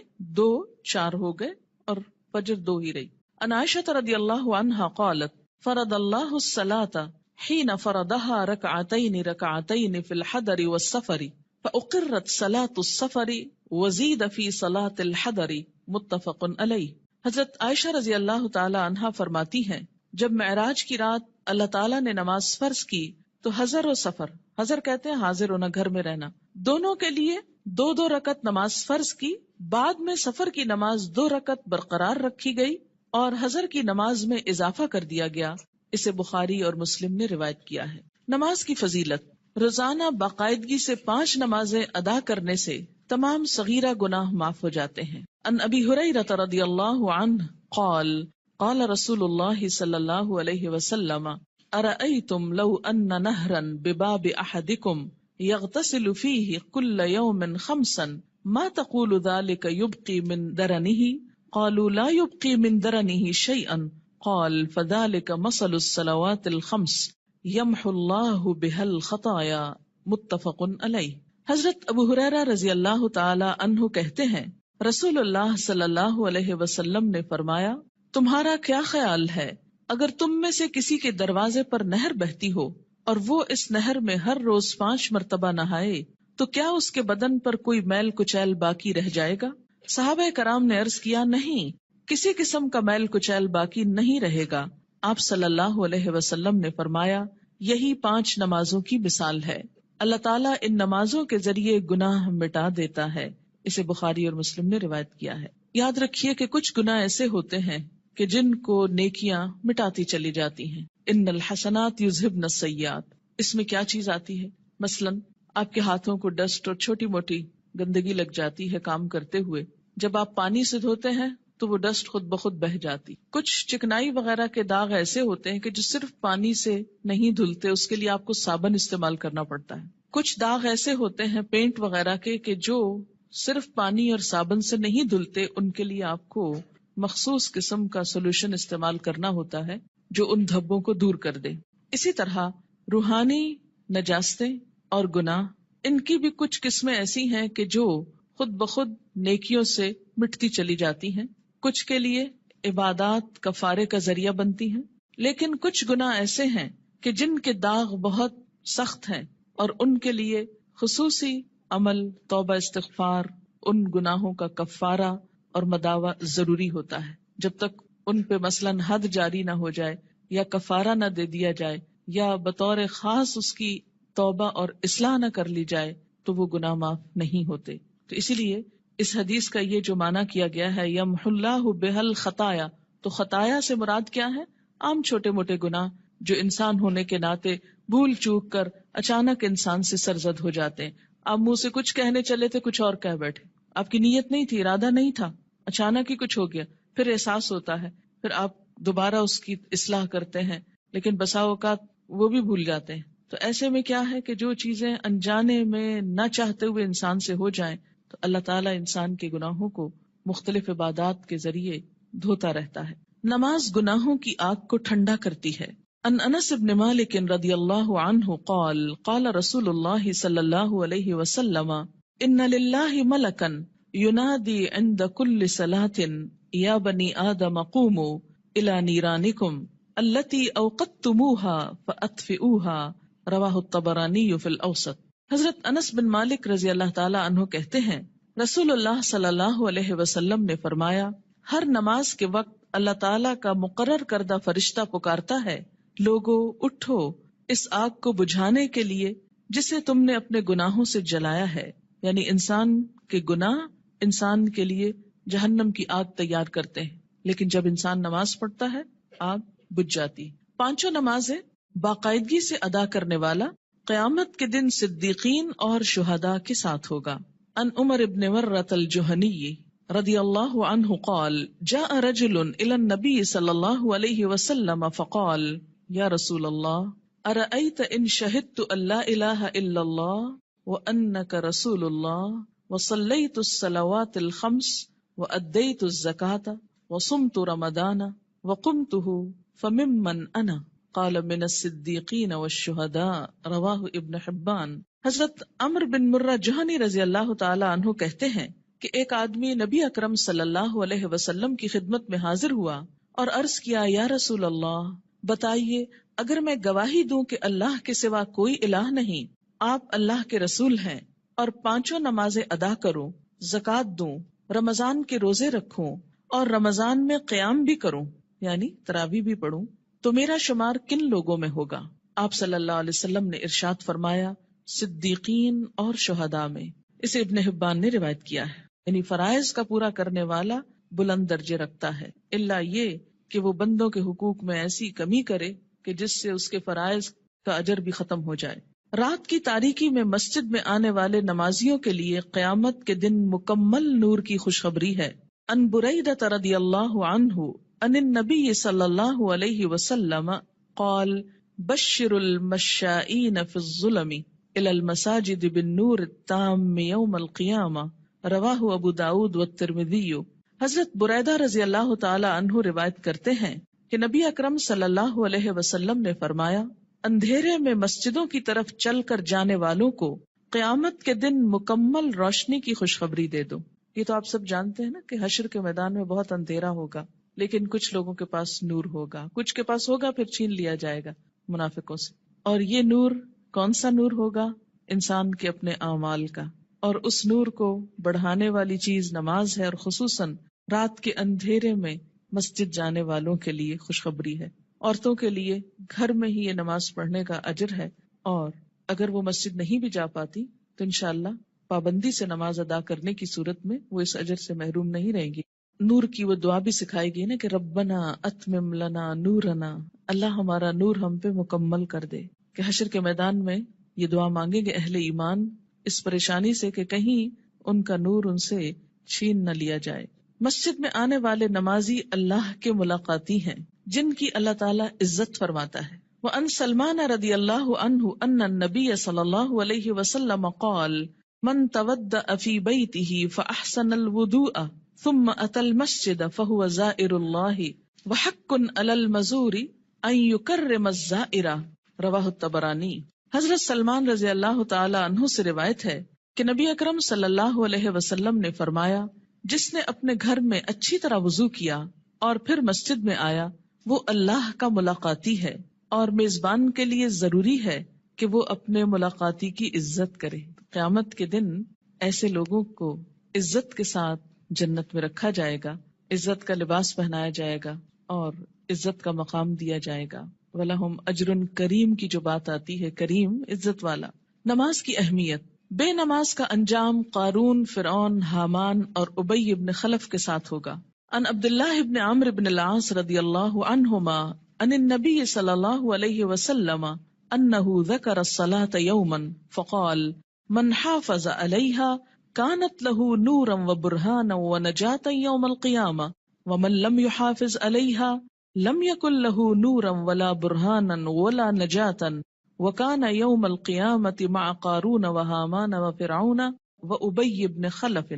4 ہو گئے اور فجر 2 ہی رہی۔ عن عائشہ رضی اللہ عنہا قالت فرض اللہ الصلاۃ حین فرضها رکعتین فی الحضر والسفر فاقرت صلاۃ السفر وزید فی صلاۃ الحضر متفق علیہ۔ حضرت عائشہ رضی اللہ تعالی عنہا فرماتی ہیں، جب معراج کی رات اللہ تعالیٰ نے نماز فرض کی تو حضر و سفر، حضر کہتے ہیں حاضر ہونا، گھر میں رہنا، دونوں کے لیے 2 رکعت نماز فرض کی، بعد میں سفر کی نماز 2 رکعت برقرار رکھی گئی اور حضر کی نماز میں اضافہ کر دیا گیا۔ اسے بخاری اور مسلم نے روایت کیا ہے۔ نماز کی فضیلت، روزانہ باقاعدگی سے 5 نمازیں ادا کرنے سے تمام صغیرہ گناہ معاف ہو جاتے ہیں۔ ان ابی ہریرہ رضی اللہ عنہ قال قال رسول اللہ صلی اللہ علیہ وسلم ارأیتم لو ان نہرا بباب احدکم یغتسل فیہ کل یوم 5 ما تقول ذلك یبقی من درنہ قالوا لا یبقی من درنہ شیئا قال فذلك مثل الصلوات الخمس یمحو اللہ بها الخطایا متفق علیہ۔ حضرت ابو ہریرہ رضی اللہ تعالی عنہ کہتے ہیں، رسول اللہ صلی اللہ علیہ وسلم نے فرمایا، تمہارا کیا خیال ہے اگر تم میں سے کسی کے دروازے پر نہر بہتی ہو اور وہ اس نہر میں ہر روز 5 مرتبہ نہائے تو کیا اس کے بدن پر کوئی میل کچیل باقی رہ جائے گا؟ صحابہ کرام نے عرض کیا، نہیں، کسی قسم کا میل کچیل باقی نہیں رہے گا۔ آپ صلی اللہ علیہ وسلم نے فرمایا، یہی 5 نمازوں کی مثال ہے، اللہ تعالیٰ ان نمازوں کے ذریعے گناہ مٹا دیتا ہے۔ اسے بخاری اور مسلم نے روایت کیا ہے۔ یاد رکھیے کہ کچھ گناہ ایسے ہوتے ہیں کہ جن کو نیکیاں مٹاتی چلی جاتی ہیں۔ ان الحسنات یذہبن السیئات، اس میں کیا چیز آتی ہے؟ مثلا آپ کے ہاتھوں کو ڈسٹ اور چھوٹی موٹی گندگی لگ جاتی ہے کام کرتے ہوئے، جب آپ پانی سے دھوتے ہیں تو وہ ڈسٹ خود بخود بہہ جاتی۔ کچھ چکنائی وغیرہ کے داغ ایسے ہوتے ہیں کہ جو صرف پانی سے نہیں دھلتے، اس کے لیے آپ کو صابن استعمال کرنا پڑتا ہے۔ کچھ داغ ایسے ہوتے ہیں پینٹ وغیرہ کے کہ جو صرف پانی اور صابن سے نہیں دھلتے، ان کے لیے آپ کو مخصوص قسم کا سولوشن استعمال کرنا ہوتا ہے جو ان دھبوں کو دور کر دے۔ اسی طرح روحانی نجاستیں اور گناہ، ان کی بھی کچھ قسمیں ایسی ہیں کہ جو خود بخود نیکیوں سے مٹتی چلی جاتی ہیں، کچھ کے لیے عبادات کفارے کا ذریعہ بنتی ہیں، لیکن کچھ گناہ ایسے ہیں کہ جن کے داغ بہت سخت ہیں اور ان کے لیے خصوصی عمل، توبہ، استغفار، ان گناہوں کا کفارہ اور مداوع ضروری ہوتا ہے۔ جب تک ان پہ مثلاً حد جاری نہ ہو جائے یا کفارہ نہ دے دیا جائے یا بطور خاص اس کی توبہ اور اصلاح نہ کر لی جائے تو وہ گناہ معاف نہیں ہوتے۔ تو اسی لیے اس حدیث کا یہ جو معنی کیا گیا ہے یمحو اللہ بها الخطایا، تو خطایا سے مراد کیا ہے؟ عام چھوٹے موٹے گناہ جو انسان ہونے کے ناطے بھول چوک کر اچانک انسان سے سرزد ہو جاتے ہیں۔ آپ منہ سے کچھ کہنے چلے تھے، کچھ اور کہہ بیٹھے، آپ کی نیت نہیں تھی، ارادہ نہیں تھا، اچانک ہی کچھ ہو گیا، پھر احساس ہوتا ہے، پھر آپ دوبارہ اس کی اصلاح کرتے ہیں، لیکن بسا اوقات وہ بھی بھول جاتے ہیں۔ تو ایسے میں کیا ہے کہ جو چیزیں انجانے میں نہ چاہتے ہوئے انسان سے ہو جائیں تو اللہ تعالیٰ انسان کے گناہوں کو مختلف عبادات کے ذریعے دھوتا رہتا ہے۔ نماز گناہوں کی آگ کو ٹھنڈا کرتی ہے۔ ان انس بن مالک رضی اللہ عنہ قال قال رسول اللہ صلی اللہ علیہ وسلم ان للہ ملکا ینادی عند کل صلاة یا بنی آدم قوموا الی نیرانکم التی اوقدتموها فاطفئوها رواہ الطبرانی فی الاوسط۔ حضرت انس بن مالک رضی اللہ تعالی عنہ کہتے ہیں، رسول اللہ صلی اللہ علیہ وسلم نے فرمایا، ہر نماز کے وقت اللہ تعالیٰ کا مقرر کردہ فرشتہ پکارتا ہے، لوگو اٹھو اس آگ کو بجھانے کے لیے جسے تم نے اپنے گناہوں سے جلایا ہے. یعنی انسان کے گناہ انسان کے لیے جہنم کی آگ تیار کرتے ہیں، لیکن جب انسان نماز پڑھتا ہے آگ بجھ جاتی. 5 نمازیں باقاعدگی سے ادا کرنے والا قیامت کے دن صدیقین اور شہداء کے ساتھ ہوگا. ان عمر ابن مرۃ الجہنی رضی اللہ عنہ قال جاء رجل الى النبی صلی اللہ علیہ وسلم فقال یا رسول اللہ ارأیت ان شہدت ان لا الہ الا اللہ وانک رسول اللہ وصلیت الصلوات الخمس وادیت الزکاة وصمت رمضان وقمته فممن انا قال من الصدیقین والشہداء رواہ ابن حبان. حضرت عمر بن مرہ جہنی رضی اللہ تعالی عنہ کہتے ہیں کہ ایک آدمی نبی اکرم صلی اللہ علیہ وسلم کی خدمت میں حاضر ہوا اور عرض کیا یا رسول اللہ بتائیے اگر میں گواہی دوں کہ اللہ کے سوا کوئی الہ نہیں، آپ اللہ کے رسول ہیں، اور 5 نمازیں ادا کروں، زکوٰۃ دوں، رمضان کے روزے رکھوں اور رمضان میں قیام بھی کروں یعنی تراویح بھی پڑھوں، تو میرا شمار کن لوگوں میں ہوگا؟ آپ صلی اللہ علیہ وسلم نے ارشاد فرمایا صدیقین اور شہداء میں. اسے ابن حبان نے روایت کیا ہے. یعنی فرائض کا پورا کرنے والا بلند درجے رکھتا ہے، الا یہ کہ وہ بندوں کے حقوق میں ایسی کمی کرے کہ جس سے اس کے فرائض کا اجر بھی ختم ہو جائے. رات کی تاریکی میں مسجد میں آنے والے نمازیوں کے لیے قیامت کے دن مکمل نور کی خوشخبری ہے. ان بریدہ رضی اللہ عنہ ان النبی صلی اللہ علیہ وسلم قال بشر المشائین فی الظلم الى المساجد بالنور التام یوم القیامہ رواہ ابو داود والترمذی. حضرت بریدہ رضی اللہ تعالی عنہ روایت کرتے ہیں کہ نبی اکرم صلی اللہ علیہ وسلم نے فرمایا اندھیرے میں مسجدوں کی طرف چل کر جانے والوں کو قیامت کے دن مکمل روشنی کی خوشخبری دے دو. یہ تو آپ سب جانتے ہیں نا کہ حشر کے میدان میں بہت اندھیرا ہوگا، لیکن کچھ لوگوں کے پاس نور ہوگا، کچھ کے پاس ہوگا پھر چھین لیا جائے گا منافقوں سے. اور یہ نور کون سا نور ہوگا؟ انسان کے اپنے اعمال کا. اور اس نور کو بڑھانے والی چیز نماز ہے، اور خصوصاً رات کے اندھیرے میں مسجد جانے والوں کے لیے خوشخبری ہے. عورتوں کے لیے گھر میں ہی یہ نماز پڑھنے کا اجر ہے، اور اگر وہ مسجد نہیں بھی جا پاتی تو انشاءاللہ پابندی سے نماز ادا کرنے کی صورت میں وہ اس اجر سے محروم نہیں رہیں گی. نور کی وہ دعا بھی سکھائی گئی نا کہ ربنا اتمم لنا نورنا، اللہ ہمارا نور ہم پہ مکمل کر دے. کہ حشر کے میدان میں یہ دعا مانگیں گے اہل ایمان اس پریشانی سے کہ کہیں ان کا نور ان سے چھین نہ لیا جائے. مسجد میں آنے والے نمازی اللہ کے ملاقاتی ہیں جن کی اللہ تعالیٰ عزت فرماتا ہے. وَأَن سلمان رضی اللہ عنہ ان النبی صلی اللہ علیہ وسلم قال من تودأ فی بیتہ فاحسن الوضوء ثم اتى المسجد فهو زائر اللہ وحق علی المزور ان یکرم الزائر رواہ الطبرانی. حضرت سلمان رضی اللہ تعالی عنہ سے روایت ہے کہ نبی اکرم صلی اللہ علیہ وسلم نے فرمایا جس نے اپنے گھر میں اچھی طرح وضو کیا اور پھر مسجد میں آیا وہ اللہ کا ملاقاتی ہے، اور میزبان کے لیے ضروری ہے کہ وہ اپنے ملاقاتی کی عزت کرے. قیامت کے دن ایسے لوگوں کو عزت کے ساتھ جنت میں رکھا جائے گا، عزت کا لباس پہنایا جائے گا اور عزت کا مقام دیا جائے گا. وَلَهُمْ أَجْرٌ کریم کی جو بات آتی ہے، کریم عزت والا. نماز کی اہمیت. بے نماز کا انجام قارون، فرعون، حامان اور ابی ابن خلف کے ساتھ ہوگا. ان عبداللہ ابن عمرو ابن العاص رضی اللہ عنہما ان النبی صلی اللہ علیہ وسلم انہ ذکر الصلاة یوما فقال من حافظ علیہا كانت له نورا وبرهانا ونجاة يوم القيامة ومن لم يحافظ عليها لم يكن له نورا ولا برهانا ولا نجاة وكان يوم القيامة مع قارون وهامان وفرعون وأبي بن خلف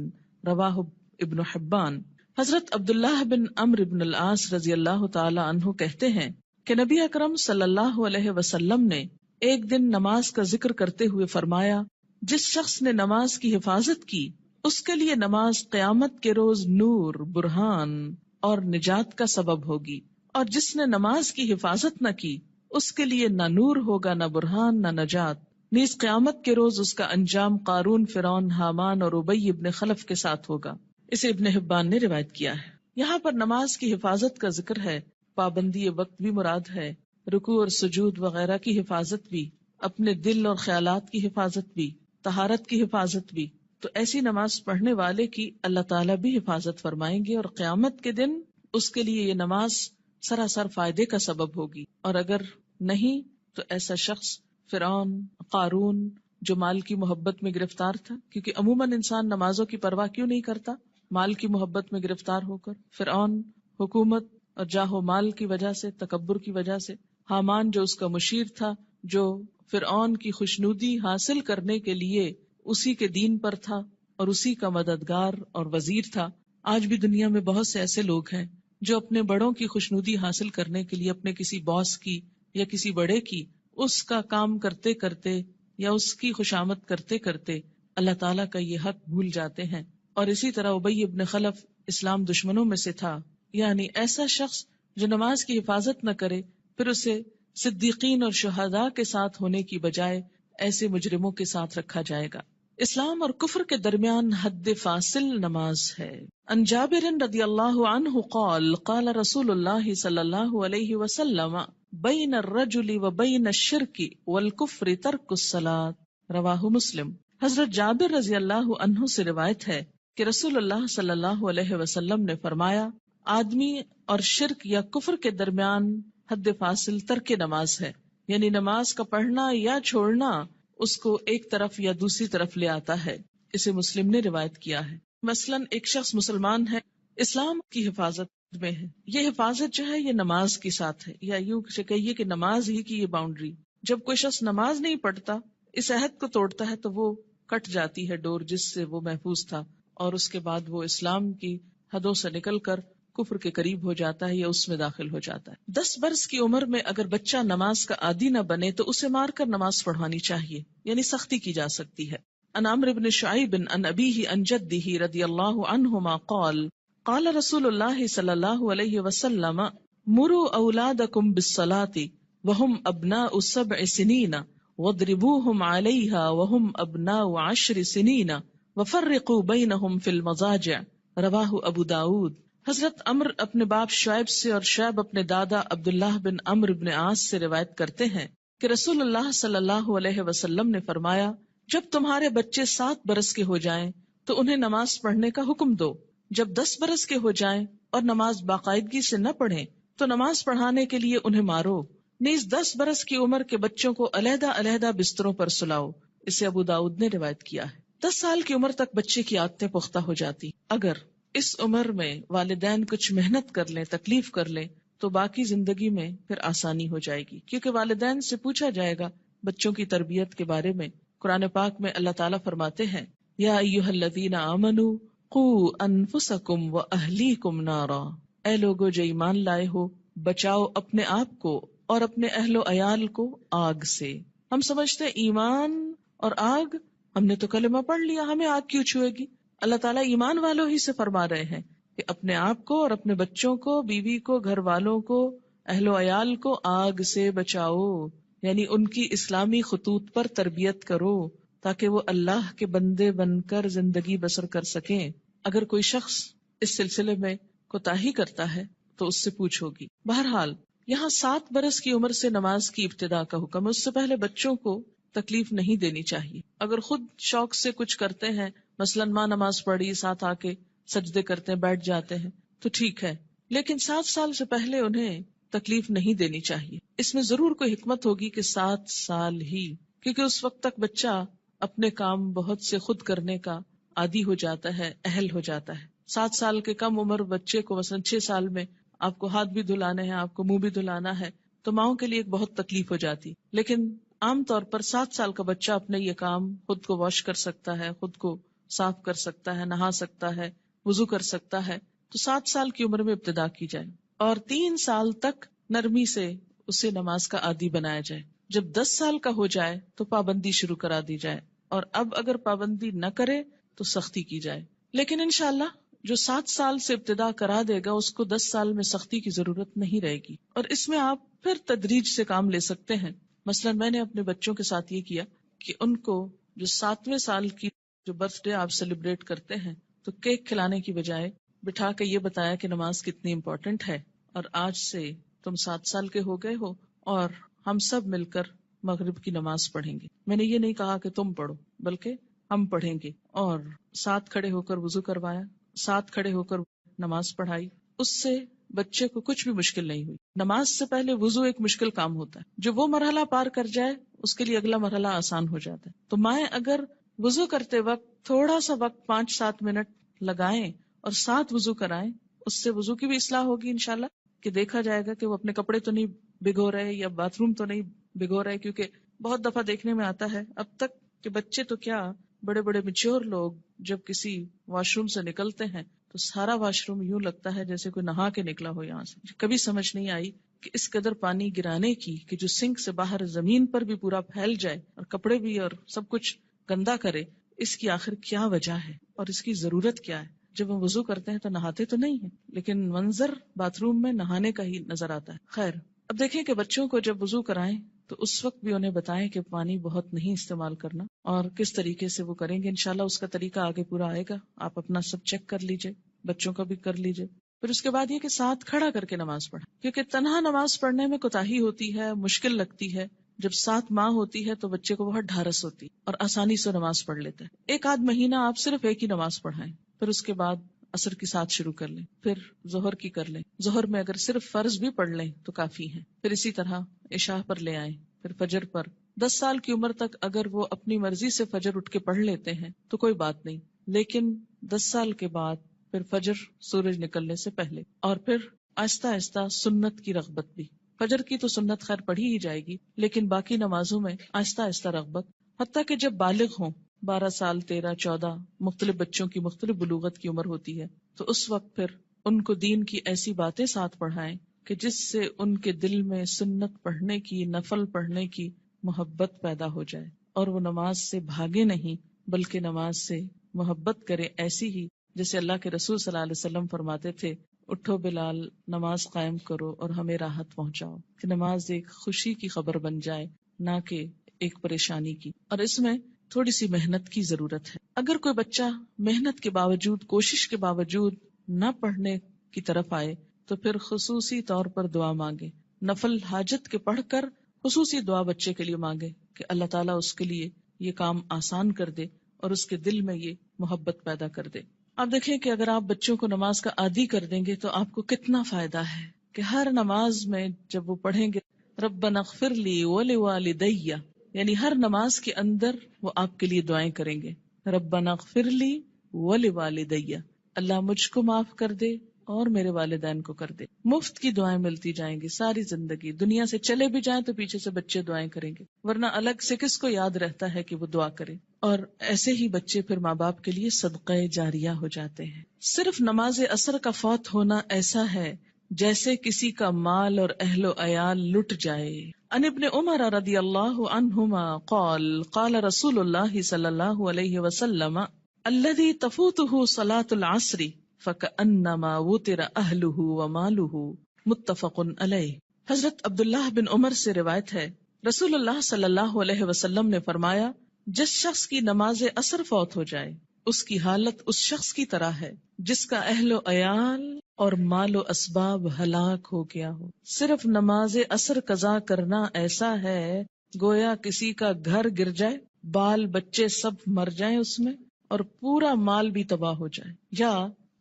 رواه ابن حبان. حضرت عبداللہ بن عمرو بن العاص رضی اللہ تعالی عنہ کہتے ہیں کہ نبی اکرم صلی اللہ علیہ وسلم نے ایک دن نماز کا ذکر کرتے ہوئے فرمایا جس شخص نے نماز کی حفاظت کی اس کے لیے نماز قیامت کے روز نور، برہان اور نجات کا سبب ہوگی، اور جس نے نماز کی حفاظت نہ کی اس کے لیے نہ نور ہوگا، نہ برہان، نہ نجات. نیز قیامت کے روز اس کا انجام قارون، فرعون، حامان اور ابی ابن خلف کے ساتھ ہوگا. اسے ابن حبان نے روایت کیا ہے. یہاں پر نماز کی حفاظت کا ذکر ہے، پابندی وقت بھی مراد ہے، رکوع اور سجود وغیرہ کی حفاظت بھی، اپنے دل اور خیالات کی حفاظت بھی، طہارت کی حفاظت بھی. تو ایسی نماز پڑھنے والے کی اللہ تعالیٰ بھی حفاظت فرمائیں گے، اور قیامت کے دن اس کے لیے یہ نماز سراسر فائدے کا سبب ہوگی. اور اگر نہیں تو ایسا شخص فرعون، قارون جو مال کی محبت میں گرفتار تھا، کیونکہ عموماً انسان نمازوں کی پرواہ کیوں نہیں کرتا؟ مال کی محبت میں گرفتار ہو کر. فرعون حکومت اور جاہ و مال کی وجہ سے، تکبر کی وجہ سے. حامان جو اس کا مشیر تھا، جو فرعون کی خوشنودی حاصل کرنے کے لیے اسی کے دین پر تھا اور اسی کا مددگار اور وزیر تھا. آج بھی دنیا میں بہت سے ایسے لوگ ہیں جو اپنے بڑوں کی خوشنودی حاصل کرنے کے لیے اپنے کسی باس کی یا کسی بڑے کی اس کا کام کرتے کرتے یا اس کی خوشامد کرتے کرتے اللہ تعالیٰ کا یہ حق بھول جاتے ہیں. اور اسی طرح ابی ابن خلف اسلام دشمنوں میں سے تھا. یعنی ایسا شخص جو نماز کی حفاظت نہ کرے، پھر اسے صدیقین اور شہداء کے ساتھ ہونے کی بجائے ایسے مجرموں کے ساتھ رکھا جائے گا. اسلام اور کفر کے درمیان حد فاصل نماز ہے. عن جابر رضی اللہ عنہ قال قال رسول اللہ صلی اللہ علیہ وسلم بین الرجل و بین الشرک والکفر ترک الصلاۃ، رواہ مسلم. حضرت جابر رضی اللہ عنہ سے روایت ہے کہ رسول اللہ صلی اللہ علیہ وسلم نے فرمایا، آدمی اور شرک یا کفر کے درمیان حد فاصل ترک نماز ہے. یعنی نماز کا پڑھنا یا چھوڑنا اس کو ایک طرف یا دوسری طرف لے آتا ہے. اسے مسلم نے روایت کیا ہے. مثلاً ایک شخص مسلمان ہے، اسلام کی حفاظت میں ہے، یہ حفاظت جو ہے یہ نماز کے ساتھ ہے، یا یوں کہیے کہ نماز ہی کی یہ باؤنڈری. جب کوئی شخص نماز نہیں پڑھتا، اس عہد کو توڑتا ہے تو وہ کٹ جاتی ہے ڈور جس سے وہ محفوظ تھا، اور اس کے بعد وہ اسلام کی حدوں سے نکل کر کفر کے قریب ہو جاتا ہے یا اس میں داخل ہو جاتا ہے. 10 برس کی عمر میں اگر بچہ نماز کا عادی نہ بنے تو اسے مار کر نماز پڑھوانی چاہیے، یعنی سختی کی جا سکتی ہے. عن عمرو بن شعیب عن ابیہ عن جدہ رضی اللہ عنہما قال قال رسول اللہ صلی اللہ علیہ وسلم مروا اولادکم بالصلاة وهم ابناء 7 سنین واضربوهم علیہا وهم ابناء 10 سنین وفرقوا بینہم فی المضاجع، رواہ ابو داود. حضرت عمر اپنے باپ شعیب سے اور شعیب اپنے دادا عبداللہ بن عمرو بن عاص سے روایت کرتے ہیں کہ رسول اللہ صلی اللہ علیہ وسلم نے فرمایا، جب تمہارے بچے 7 برس کے ہو جائیں تو انہیں نماز پڑھنے کا حکم دو. جب 10 برس کے ہو جائیں اور نماز باقاعدگی سے نہ پڑھیں تو نماز پڑھانے کے لیے انہیں مارو. نیز 10 برس کی عمر کے بچوں کو علیحدہ علیحدہ بستروں پر سلاؤ. اسے ابو داؤد نے روایت کیا ہے. 10 سال کی عمر تک بچے کی عادتیں پختہ ہو جاتی. اگر اس عمر میں والدین کچھ محنت کر لیں، تکلیف کر لیں، تو باقی زندگی میں پھر آسانی ہو جائے گی، کیونکہ والدین سے پوچھا جائے گا بچوں کی تربیت کے بارے میں. قرآن پاک میں اللہ تعالیٰ فرماتے ہیں، یا ایھا الذین آمنوا قوا انفسکم واہلیکم نارا، اے لوگو جو ایمان لائے ہو، بچاؤ اپنے آپ کو اور اپنے اہل و عیال کو آگ سے. ہم سمجھتے ہیں ایمان اور آگ، ہم نے تو کلمہ پڑھ لیا، ہمیں آگ کیوں چھوئے گی؟ اللہ تعالیٰ ایمان والوں ہی سے فرما رہے ہیں کہ اپنے آپ کو اور اپنے بچوں کو، بیوی کو، گھر والوں کو، اہل و عیال کو آگ سے بچاؤ. یعنی ان کی اسلامی خطوط پر تربیت کرو تاکہ وہ اللہ کے بندے بن کر زندگی بسر کر سکیں. اگر کوئی شخص اس سلسلے میں کوتاہی کرتا ہے تو اس سے پوچھ ہوگی. بہرحال یہاں 7 برس کی عمر سے نماز کی ابتدا کا حکم ہے. اس سے پہلے بچوں کو تکلیف نہیں دینی چاہیے. اگر خود شوق سے کچھ کرتے ہیں، مثلاً ماں نماز پڑھی، ساتھ آ کے سجدے کرتے ہیں، بیٹھ جاتے ہیں، تو ٹھیک ہے، لیکن 7 سال سے پہلے انہیں تکلیف نہیں دینی چاہیے. اس میں ضرور کوئی حکمت ہوگی کہ 7 سال ہی، کیونکہ اس وقت تک بچہ اپنے کام بہت سے خود کرنے کا عادی ہو جاتا ہے، اہل ہو جاتا ہے. 7 سال کے کم عمر بچے کو مثلاً 6 سال میں آپ کو ہاتھ بھی دھلانے ہیں، آپ کو منہ بھی دھلانا ہے، تو ماؤں کے لیے ایک بہت تکلیف ہو جاتی. لیکن عام طور پر 7 سال کا بچہ اپنے یہ کام خود کو واش کر سکتا ہے، خود کو صاف کر سکتا ہے، نہا سکتا ہے، وضو کر سکتا ہے. تو 7 سال کی عمر میں ابتدا کی جائے اور 3 سال تک نرمی سے اسے نماز کا عادی بنایا جائے. جب 10 سال کا ہو جائے تو پابندی شروع کرا دی جائے، اور اب اگر پابندی نہ کرے تو سختی کی جائے. لیکن انشاءاللہ جو 7 سال سے ابتدا کرا دے گا اس کو 10 سال میں سختی کی ضرورت نہیں رہے گی، اور اس میں آپ پھر تدریج سے کام لے سکتے ہیں. مثلا میں نے اپنے بچوں کے ساتھ یہ کیا کہ ان کو جو 7ویں سال کی جو برتھ ڈے آپ سیلیبریٹ کرتے ہیں تو کیک کھلانے کی بجائے بٹھا کے یہ بتایا کہ نماز کتنی امپورٹنٹ ہے، اور آج سے تم 7 سال کے ہو گئے ہو اور ہم سب مل کر مغرب کی نماز پڑھیں گے. میں نے یہ نہیں کہا کہ تم پڑھو، بلکہ ہم پڑھیں گے، اور ساتھ کھڑے ہو کر وضو کروایا، ساتھ کھڑے ہو کر نماز پڑھائی. اس سے بچے کو کچھ بھی مشکل نہیں ہوئی. نماز سے پہلے وضو ایک مشکل کام ہوتا ہے، جو وہ مرحلہ پار کر جائے اس کے لیے اگلا مرحلہ آسان ہو جاتا ہے. تو مائیں اگر وضو کرتے وقت تھوڑا سا وقت 5-7 منٹ لگائیں اور ساتھ وضو کرائیں، اس سے وضو کی بھی اصلاح ہوگی انشاءاللہ، کہ دیکھا جائے گا کہ وہ اپنے کپڑے تو نہیں بھگو رہے یا باتھ روم تو نہیں بھگو رہے. کیونکہ بہت دفعہ دیکھنے میں آتا ہے اب تک کہ بچے تو کیا، بڑے بڑے میچور لوگ جب کسی واش روم سے نکلتے ہیں تو سارا واش روم یوں لگتا ہے جیسے کوئی نہا کے نکلا ہو یہاں سے. کبھی سمجھ نہیں آئی کہ اس قدر پانی گرانے کی، کہ جو سنک سے باہر زمین پر بھی پورا پھیل جائے اور کپڑے بھی اور سب کچھ گندا کرے، اس کی آخر کیا وجہ ہے اور اس کی ضرورت کیا ہے. جب ہم وضو کرتے ہیں تو نہاتے تو نہیں ہیں، لیکن منظر باتھ روم میں نہانے کا ہی نظر آتا ہے. خیر، اب دیکھیں کہ بچوں کو جب وضو کرائیں تو اس وقت بھی انہیں بتائیں کہ پانی بہت نہیں استعمال کرنا، اور کس طریقے سے وہ کریں گے. انشاءاللہ اس کا طریقہ آگے پورا آئے گا، آپ اپنا سب چیک کر لیجئے، بچوں کا بھی کر لیجئے. پھر اس کے بعد یہ کہ ساتھ کھڑا کر کے نماز پڑھیں، کیونکہ تنہا نماز پڑھنے میں کوتاہی ہوتی ہے، مشکل لگتی ہے. جب ساتھ ماں ہوتی ہے تو بچے کو بہت ڈھارس ہوتی اور آسانی سے نماز پڑھ لیتا ہے. 1 آدھ مہینہ آپ صرف ایک ہی نماز پڑھائیں، پھر اس کے بعد عصر کی ساتھ شروع کر لیں، پھر ظہر کی کر لیں. ظہر میں اگر صرف فرض بھی پڑھ لیں تو کافی ہے. پھر اسی طرح عشاء پر لے آئیں، پھر فجر پر. 10 سال کی عمر تک اگر وہ اپنی مرضی سے فجر اٹھ کے پڑھ لیتے ہیں تو کوئی بات نہیں، لیکن 10 سال کے بعد پھر فجر سورج نکلنے سے پہلے، اور پھر آہستہ آہستہ سنت کی رغبت بھی. فجر کی تو سنت خیر پڑھی ہی جائے گی، لیکن باقی نمازوں میں آہستہ آہستہ رغبت، حتیٰ کہ جب بالغ ہوں، 12 سال 13 14 مختلف بچوں کی مختلف بلوغت کی عمر ہوتی ہے، تو اس وقت پھر ان کو دین کی ایسی باتیں ساتھ پڑھائیں کہ جس سے ان کے دل میں سنت پڑھنے کی، نفل پڑھنے کی محبت پیدا ہو جائے، اور وہ نماز سے بھاگے نہیں بلکہ نماز سے محبت کرے، ایسی ہی جیسے اللہ کے رسول صلی اللہ علیہ وسلم فرماتے تھے، اٹھو بلال، نماز قائم کرو اور ہمیں راحت پہنچاؤ. کہ نماز ایک خوشی کی خبر بن جائے، نہ کہ ایک پریشانی کی. اور اس میں تھوڑی سی محنت کی ضرورت ہے. اگر کوئی بچہ محنت کے باوجود، کوشش کے باوجود نہ پڑھنے کی طرف آئے تو پھر خصوصی طور پر دعا مانگے، نفل حاجت کے پڑھ کر خصوصی دعا بچے کے لیے مانگے کہ اللہ تعالیٰ اس کے لیے یہ کام آسان کر دے اور اس کے دل میں یہ محبت پیدا کر دے. آپ دیکھیں کہ اگر آپ بچوں کو نماز کا عادی کر دیں گے تو آپ کو کتنا فائدہ ہے کہ ہر نماز میں جب وہ پڑھیں گے ربنا اغفر لی ولوالدی، یعنی ہر نماز کے اندر وہ آپ کے لیے دعائیں کریں گے. ربنا اغفر لی ولوالدی، اللہ مجھ کو معاف کر دے اور میرے والدین کو کر دے. مفت کی دعائیں ملتی جائیں گی ساری زندگی. دنیا سے چلے بھی جائیں تو پیچھے سے بچے دعائیں کریں گے، ورنہ الگ سے کس کو یاد رہتا ہے کہ وہ دعا کرے. اور ایسے ہی بچے پھر ماں باپ کے لیے صدقہ جاریہ ہو جاتے ہیں. صرف نماز عصر کا فوت ہونا ایسا ہے جیسے کسی کا مال اور اہل و عیال لٹ جائے. عن ابن عمر رضی اللہ عنہما قال قال رسول اللہ صلی اللہ علیہ وسلم الذي تفوته صلاة العصر فكأنما وتر اہلہ ومالہ، متفق علیہ. حضرت عبداللہ بن عمر سے روایت ہے، رسول اللہ صلی اللہ علیہ وسلم نے فرمایا، جس شخص کی نماز عصر فوت ہو جائے اس کی حالت اس شخص کی طرح ہے جس کا اہل و عیال اور مال و اسباب ہلاک ہو گیا ہو. صرف نماز عصر قضا کرنا ایسا ہے گویا کسی کا گھر گر جائے، بال بچے سب مر جائیں اس میں، اور پورا مال بھی تباہ ہو جائے، یا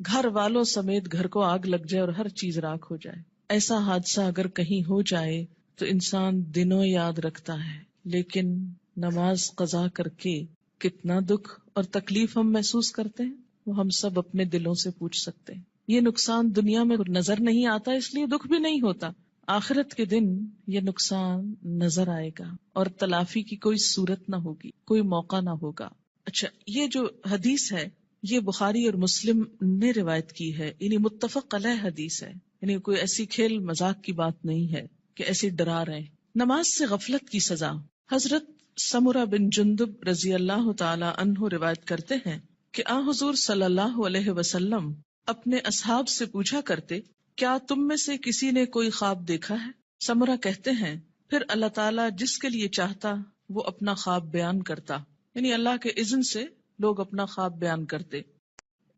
گھر والوں سمیت گھر کو آگ لگ جائے اور ہر چیز راکھ ہو جائے. ایسا حادثہ اگر کہیں ہو جائے تو انسان دنوں یاد رکھتا ہے، لیکن نماز قضا کر کے کتنا دکھ اور تکلیف ہم محسوس کرتے ہیں وہ ہم سب اپنے دلوں سے پوچھ سکتے ہیں. یہ نقصان دنیا میں نظر نہیں آتا اس لیے دکھ بھی نہیں ہوتا، آخرت کے دن یہ نقصان نظر آئے گا اور تلافی کی کوئی صورت نہ ہوگی، کوئی موقع نہ ہوگا. اچھا، یہ جو حدیث ہے یہ بخاری اور مسلم نے روایت کی ہے، یعنی متفق علیہ حدیث ہے، یعنی کوئی ایسی کھیل مذاق کی بات نہیں ہے کہ ایسے ڈرا رہے. نماز سے غفلت کی سزا. حضرت سمرہ بن جندب رضی اللہ تعالی عنہ روایت کرتے ہیں کہ آن حضور صلی اللہ علیہ وسلم اپنے اصحاب سے پوچھا کرتے، کیا تم میں سے کسی نے کوئی خواب دیکھا ہے؟ سمرہ کہتے ہیں پھر اللہ تعالیٰ جس کے لیے چاہتا وہ اپنا خواب بیان کرتا، یعنی اللہ کے اذن سے لوگ اپنا خواب بیان کرتے.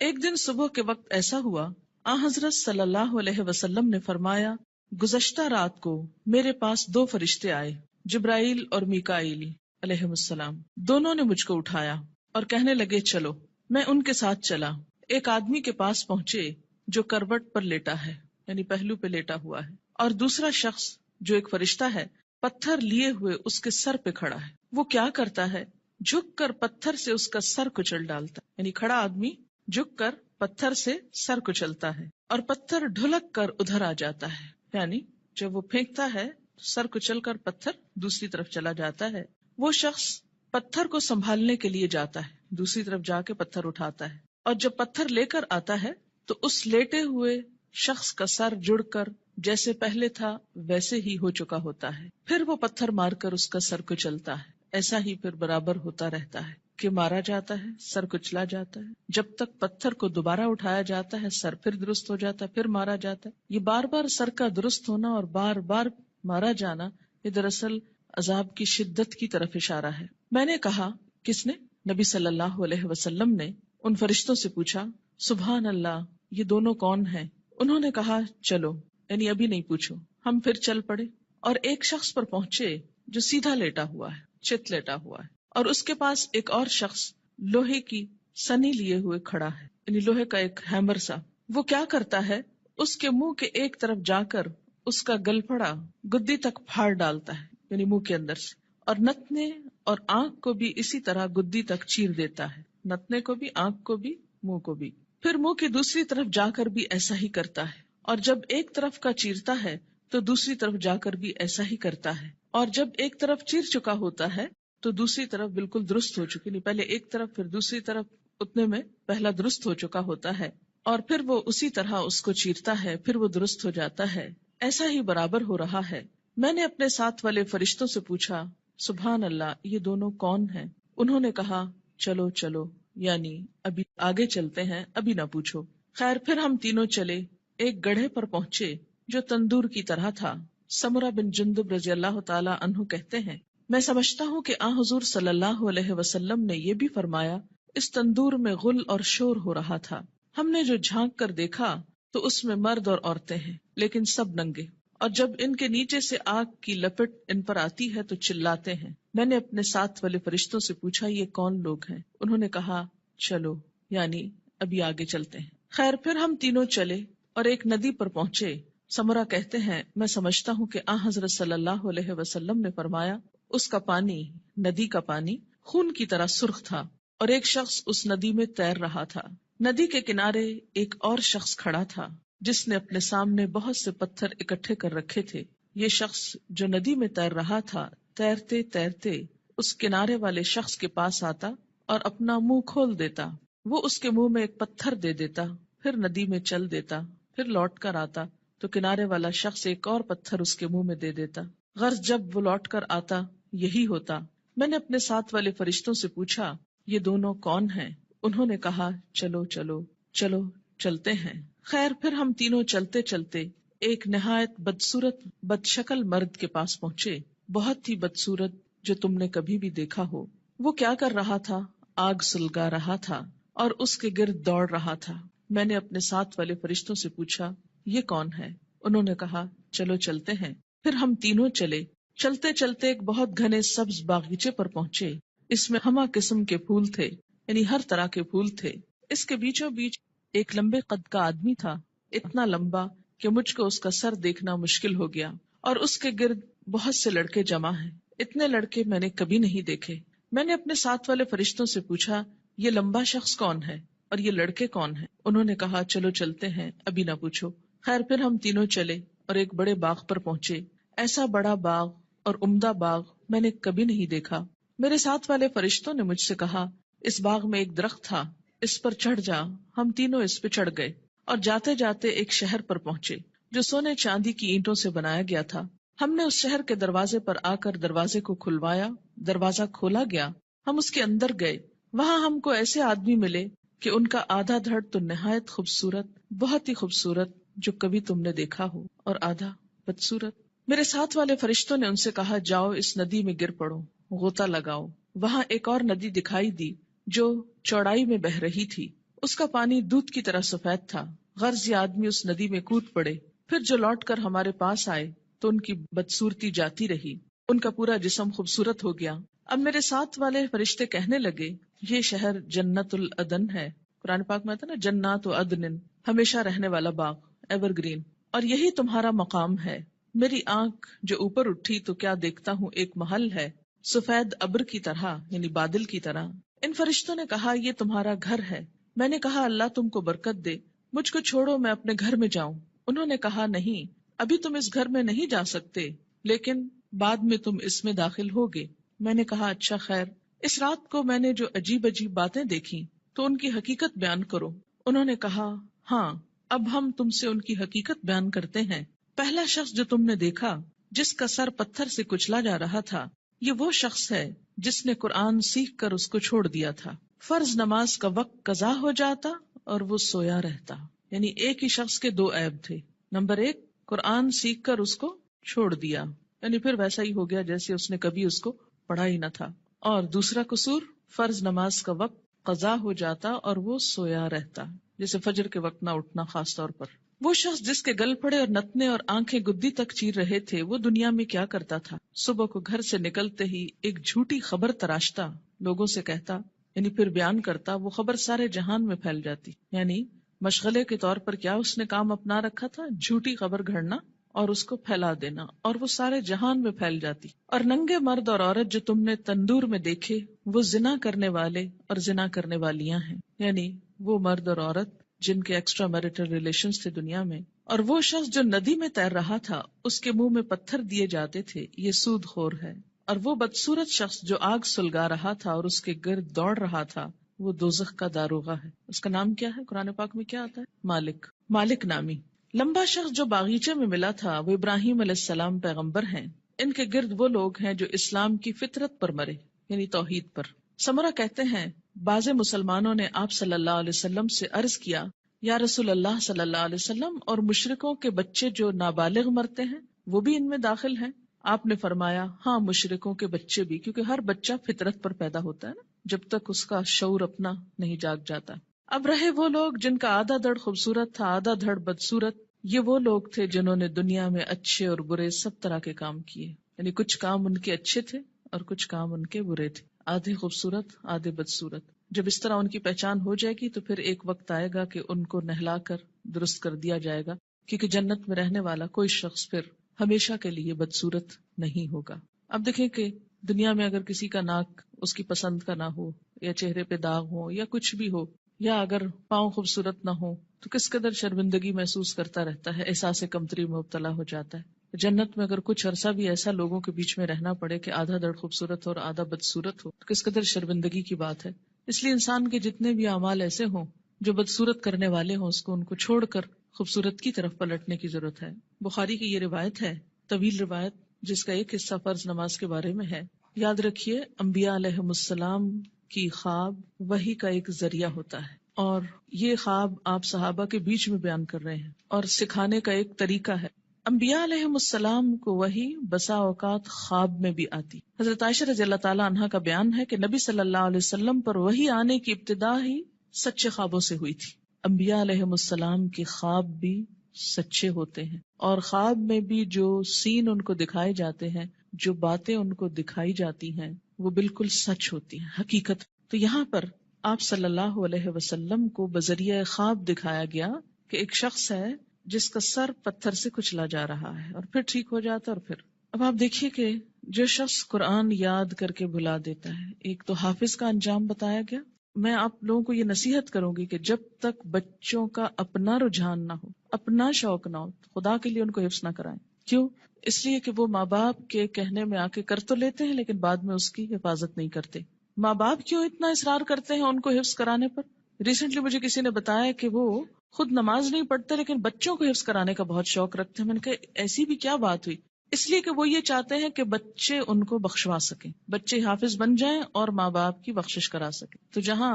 ایک دن صبح کے وقت ایسا ہوا، آن حضرت صلی اللہ علیہ وسلم نے فرمایا، گزشتہ رات کو میرے پاس 2 فرشتے آئے، جبرائیل اور میکائیل علیہ السلام. دونوں نے مجھ کو اٹھایا اور کہنے لگے چلو. میں ان کے ساتھ چلا. ایک آدمی کے پاس پہنچے جو کروٹ پر لیٹا ہے، یعنی پہلو پہ لیٹا ہوا ہے، اور دوسرا شخص جو ایک فرشتہ ہے پتھر لیے ہوئے اس کے سر پہ کھڑا ہے. وہ کیا کرتا ہے؟ جھک کر پتھر سے اس کا سر کچل ڈالتا ہے. یعنی کھڑا آدمی جھک کر پتھر سے سر کچلتا ہے اور پتھر ڈھلک کر ادھر آ جاتا ہے. یعنی جب وہ پھینکتا ہے سر کچل کر پتھر دوسری طرف چلا جاتا ہے. وہ شخص پتھر کو سنبھالنے کے لیے جاتا ہے، دوسری طرف جا کے پتھر اٹھاتا ہے، اور جب پتھر لے کر آتا ہے تو اس لیٹے ہوئے شخص کا سر جڑ کر جیسے پہلے تھا ویسے ہی ہو چکا ہوتا ہے. پھر وہ پتھر مار کر اس کا سر کچلتا ہے. ایسا ہی پھر برابر ہوتا رہتا ہے کہ مارا جاتا ہے، سر کچلا جاتا ہے، جب تک پتھر کو دوبارہ اٹھایا جاتا ہے سر پھر درست ہو جاتا ہے، پھر مارا جاتا ہے. یہ بار بار سر کا درست ہونا اور بار بار مارا جانا یہ دراصل عذاب کی شدت کی طرف اشارہ ہے. میں نے کہا، کس نے؟ نبی صلی اللہ علیہ وسلم نے ان فرشتوں سے پوچھا، سبحان اللہ، یہ دونوں کون ہیں؟ انہوں نے کہا چلو، یعنی ابھی نہیں پوچھو. ہم پھر چل پڑے اور ایک شخص پر پہنچے جو سیدھا لیٹا ہوا ہے، چت لیٹا ہوا ہے، اور اس کے پاس ایک اور شخص لوہے کی سنی لیے ہوئے کھڑا ہے، یعنی لوہے کا ایک ہیمر سا. وہ کیا کرتا ہے؟ اس کے منہ کے ایک طرف جا کر اس کا گلپھڑا گدی تک پھاڑ ڈالتا ہے، یعنی منہ کے اندر سے، اور نتنے اور آنکھ کو بھی اسی طرح گدی تک چیر دیتا ہے، نتنے کو بھی، آنکھ کو بھی، منہ کو بھی. پھر منہ کی دوسری طرف جا کر بھی ایسا ہی کرتا ہے، اور جب ایک طرف کا چیرتا ہے تو دوسری طرف جا کر بھی ایسا ہی کرتا ہے، اور جب ایک طرف چیر چکا ہوتا ہے تو دوسری طرف بالکل درست ہو چکی، نہیں پہلے ایک طرف پھر دوسری طرف، اتنے میں پہلا درست ہو چکا ہوتا ہے، اور پھر وہ اسی طرح اس کو چیرتا ہے، پھر وہ درست ہو جاتا ہے. ایسا ہی برابر ہو رہا ہے. میں نے اپنے ساتھ والے فرشتوں سے پوچھا، سبحان اللہ، یہ دونوں کون ہیں؟ انہوں نے کہا چلو چلو، یعنی ابھی آگے چلتے ہیں، ابھی نہ پوچھو. خیر پھر ہم تینوں چلے. ایک گڑھے پر پہنچے جو تندور کی طرح تھا. سمرہ بن جندب رضی اللہ تعالی عنہ کہتے ہیں، میں سمجھتا ہوں کہ حضور صلی اللہ علیہ وسلم نے یہ بھی فرمایا، اس تندور میں غل اور شور ہو رہا تھا. ہم نے جو جھانک کر دیکھا تو اس میں مرد اور عورتیں ہیں، لیکن سب ننگے، اور جب ان کے نیچے سے آگ کی لپٹ ان پر آتی ہے تو چلاتے ہیں. میں نے اپنے ساتھ والے فرشتوں سے پوچھا، یہ کون لوگ ہیں؟ انہوں نے کہا چلو، یعنی ابھی آگے چلتے ہیں. خیر پھر ہم تینوں چلے اور ایک ندی پر پہنچے. سمرہ کہتے ہیں، میں سمجھتا ہوں کہ حضرت صلی اللہ علیہ وسلم نے فرمایا، اس کا پانی، ندی کا پانی خون کی طرح سرخ تھا، اور ایک شخص اس ندی میں تیر رہا تھا. ندی کے کنارے ایک اور شخص کھڑا تھا جس نے اپنے سامنے بہت سے پتھر اکٹھے کر رکھے تھے. یہ شخص جو ندی میں تیر رہا تھا، تیرتے تیرتے اس کنارے والے شخص کے پاس آتا اور اپنا منہ کھول دیتا. وہ اس کے منہ میں ایک پتھر دے دیتا، پھر ندی میں چل دیتا، پھر لوٹ کر آتا تو کنارے والا شخص ایک اور پتھر اس کے منہ میں دے دیتا. غرض جب وہ لوٹ کر آتا یہی ہوتا. میں نے اپنے ساتھ والے فرشتوں سے پوچھا، یہ دونوں کون ہیں؟ انہوں نے کہا چلو چلو چلو، چلتے ہیں. خیر پھر ہم تینوں چلتے چلتے ایک نہایت بدصورت بد شکل مرد کے پاس پہنچے، بہت ہی بدصورت جو تم نے کبھی بھی دیکھا ہو. وہ کیا کر رہا تھا؟ آگ سلگا رہا تھا اور اس کے گرد دوڑ رہا تھا. میں نے اپنے ساتھ والے فرشتوں سے پوچھا، یہ کون ہے؟ انہوں نے کہا چلو چلتے ہیں. پھر ہم تینوں چلے. چلتے چلتے ایک بہت گھنے سبز باغیچے پر پہنچے. اس میں ہمہ قسم کے پھول تھے، یعنی ہر طرح کے پھول تھے. اس کے بیچوں بیچ ایک لمبے قد کا آدمی تھا، اتنا لمبا کہ مجھ کو اس کا سر دیکھنا مشکل ہو گیا، اور اس کے گرد بہت سے لڑکے جمع ہیں. اتنے لڑکے میں نے کبھی نہیں دیکھے. میں نے اپنے ساتھ والے فرشتوں سے پوچھا، یہ لمبا شخص کون ہے اور یہ لڑکے کون ہیں؟ انہوں نے کہا چلو چلتے ہیں، ابھی نہ پوچھو. خیر پھر ہم تینوں چلے اور ایک بڑے باغ پر پہنچے. ایسا بڑا باغ اور عمدہ باغ میں نے کبھی نہیں دیکھا. میرے ساتھ والے فرشتوں نے مجھ سے کہا، اس باغ میں ایک درخت تھا، اس پر چڑھ جا. ہم تینوں اس پہ چڑھ گئے اور جاتے جاتے ایک شہر پر پہنچے جو سونے چاندی کی اینٹوں سے بنایا گیا تھا. ہم نے اس شہر کے دروازے پر آ کر دروازے کو کھلوایا. دروازہ کھولا گیا، ہم اس کے اندر گئے. وہاں ہم کو ایسے آدمی ملے کہ ان کا آدھا دھڑ تو نہایت خوبصورت، بہت ہی خوبصورت جو کبھی تم نے دیکھا ہو، اور آدھا بدصورت. میرے ساتھ والے فرشتوں نے ان سے کہا، جاؤ اس ندی میں گر پڑو، غوطہ لگاؤ. وہاں ایک اور ندی دکھائی دی جو چوڑائی میں بہ رہی تھی. اس کا پانی دودھ کی طرح سفید تھا، غرض یہ آدمی اس ندی میں کود پڑے، پھر جو لوٹ کر ہمارے پاس آئے تو ان کی بدصورتی جاتی رہی، ان کا پورا جسم خوبصورت ہو گیا۔ اب میرے ساتھ والے فرشتے کہنے لگے یہ شہر جنت العدن ہے، قرآن پاک میں آتا نا جنات و عدن، ہمیشہ رہنے والا باغ، ایور گرین، اور یہی تمہارا مقام ہے۔ میری آنکھ جو اوپر اٹھی تو کیا دیکھتا ہوں، ایک محل ہے سفید ابر کی طرح، یعنی بادل کی طرح۔ ان فرشتوں نے کہا یہ تمہارا گھر ہے۔ میں نے کہا اللہ تم کو برکت دے، مجھ کو چھوڑو میں اپنے گھر میں جاؤں۔ انہوں نے کہا نہیں، ابھی تم اس گھر میں نہیں جا سکتے، لیکن بعد میں تم اس میں داخل ہوگے۔ میں نے کہا اچھا خیر، اس رات کو میں نے جو عجیب عجیب باتیں دیکھی تو ان کی حقیقت بیان کرو۔ انہوں نے کہا ہاں، اب ہم تم سے ان کی حقیقت بیان کرتے ہیں۔ پہلا شخص جو تم نے دیکھا جس کا سر پتھر سے کچلا جا رہا تھا، یہ وہ شخص ہے جس نے قرآن سیکھ کر اس کو چھوڑ دیا تھا۔ فرض نماز کا وقت قضا ہو جاتا اور وہ سویا رہتا، یعنی ایک ہی شخص کے دو عیب تھے۔ نمبر ایک، قرآن سیکھ کر اس کو چھوڑ دیا، یعنی پھر ویسا ہی ہو گیا جیسے اس نے کبھی اس کو پڑھا ہی نہ تھا۔ اور دوسرا قصور، فرض نماز کا وقت قضا ہو جاتا اور وہ سویا رہتا، جیسے فجر کے وقت نہ اٹھنا خاص طور پر۔ وہ شخص جس کے گل پھڑے اور نتنے اور آنکھیں گدی تک چیر رہے تھے، وہ دنیا میں کیا کرتا تھا؟ صبح کو گھر سے نکلتے ہی ایک جھوٹی خبر تراشتا، لوگوں سے کہتا، یعنی پھر بیان کرتا، وہ خبر سارے جہان میں پھیل جاتی۔ یعنی مشغلے کے طور پر کیا اس نے کام اپنا رکھا تھا؟ جھوٹی خبر گھڑنا اور اس کو پھیلا دینا، اور وہ سارے جہان میں پھیل جاتی۔ اور ننگے مرد اور عورت جو تم نے تندور میں دیکھے، وہ زنا کرنے والے اور زنا کرنے والیاں ہیں، یعنی وہ مرد اور عورت جن کے ایکسٹرا میریٹل ریلیشنز تھے دنیا میں۔ اور وہ شخص جو ندی میں تیر رہا تھا، اس کے منہ میں پتھر دیے جاتے تھے، یہ سود خور ہے۔ اور وہ بدصورت شخص جو آگ سلگا رہا تھا اور اس کے گرد دوڑ رہا تھا، وہ دوزخ کا داروغہ ہے۔ اس کا نام کیا ہے؟ قرآن پاک میں کیا آتا ہے؟ مالک، مالک نامی۔ لمبا شخص جو باغیچے میں ملا تھا، وہ ابراہیم علیہ السلام پیغمبر ہیں۔ ان کے گرد وہ لوگ ہیں جو اسلام کی فطرت پر مرے، یعنی توحید پر۔ سمرہ کہتے ہیں بعض مسلمانوں نے آپ صلی اللہ علیہ وسلم سے عرض کیا، یا رسول اللہ صلی اللہ علیہ وسلم، اور مشرکوں کے بچے جو نابالغ مرتے ہیں وہ بھی ان میں داخل ہیں؟ آپ نے فرمایا ہاں، مشرکوں کے بچے بھی، کیونکہ ہر بچہ فطرت پر پیدا ہوتا ہے نا، جب تک اس کا شعور اپنا نہیں جاگ جاتا۔ اب رہے وہ لوگ جن کا آدھا دھڑ خوبصورت تھا، آدھا دھڑ بدصورت، یہ وہ لوگ تھے جنہوں نے دنیا میں اچھے اور برے سب طرح کے کام کیے، یعنی کچھ کام ان کے اچھے تھے اور کچھ کام ان کے برے تھے، آدھے خوبصورت آدھے بدصورت۔ جب اس طرح ان کی پہچان ہو جائے گی تو پھر ایک وقت آئے گا کہ ان کو نہلا کر درست کر دیا جائے گا، کیونکہ جنت میں رہنے والا کوئی شخص پھر ہمیشہ کے لیے بدصورت نہیں ہوگا۔ اب دیکھیں کہ دنیا میں اگر کسی کا ناک اس کی پسند کا نہ ہو، یا چہرے پہ داغ ہو، یا کچھ بھی ہو، یا اگر پاؤں خوبصورت نہ ہو، تو کس قدر شرمندگی محسوس کرتا رہتا ہے، احساس کمتری میں مبتلا ہو جاتا ہے۔ جنت میں اگر کچھ عرصہ بھی ایسا لوگوں کے بیچ میں رہنا پڑے کہ آدھا دھڑ خوبصورت ہو اور آدھا بدصورت ہو، تو کس قدر شرمندگی کی بات ہے۔ اس لیے انسان کے جتنے بھی اعمال ایسے ہوں جو بدصورت کرنے والے ہوں، اس کو ان کو چھوڑ کر خوبصورت کی طرف پلٹنے کی ضرورت ہے۔ بخاری کی یہ روایت ہے، طویل روایت، جس کا ایک حصہ فرض نماز کے بارے میں ہے۔ یاد رکھیے، انبیاء علیہم السلام کی خواب وحی کا ایک ذریعہ ہوتا ہے، اور یہ خواب آپ صحابہ کے بیچ میں بیان کر رہے ہیں اور سکھانے کا ایک طریقہ ہے۔ انبیاء علیہم السلام کو وحی بسا اوقات خواب میں بھی آتی۔ حضرت عائشہ رضی اللہ تعالی عنہا کا بیان ہے کہ نبی صلی اللہ علیہ وسلم پر وحی آنے کی ابتدا ہی سچے خوابوں سے ہوئی تھی۔ انبیاء علیہم السلام کے خواب بھی سچے ہوتے ہیں، اور خواب میں بھی جو سین ان کو دکھائے جاتے ہیں، جو باتیں ان کو دکھائی جاتی ہیں، وہ بالکل سچ ہوتی ہیں، حقیقت۔ تو یہاں پر آپ صلی اللہ علیہ وسلم کو بذریعہ خواب دکھایا گیا کہ ایک شخص ہے جس کا سر پتھر سے کچلا جا رہا ہے، اور پھر ٹھیک ہو جاتا، اور پھر اب آپ دیکھیے کہ جو شخص قرآن یاد کر کے بھلا دیتا ہے، ایک تو حافظ کا انجام بتایا گیا۔ میں آپ لوگوں کو یہ نصیحت کروں گی کہ جب تک بچوں کا اپنا رجحان نہ ہو، اپنا شوق نہ ہو، خدا کے لیے ان کو حفظ نہ کرائیں۔ کیوں؟ اس لیے کہ وہ ماں باپ کے کہنے میں آ کے کر تو لیتے ہیں، لیکن بعد میں اس کی حفاظت نہیں کرتے۔ ماں باپ کیوں اتنا اصرار کرتے ہیں ان کو حفظ کرانے پر؟ ریسنٹلی مجھے کسی نے بتایا کہ وہ خود نماز نہیں پڑھتے لیکن بچوں کو حفظ کرانے کا بہت شوق رکھتے ہیں۔ میں نے کہا ایسی بھی کیا بات ہوئی؟ اس لیے کہ وہ یہ چاہتے ہیں کہ بچے ان کو بخشوا سکیں، بچے حافظ بن جائیں اور ماں باپ کی بخشش کرا سکیں۔ تو جہاں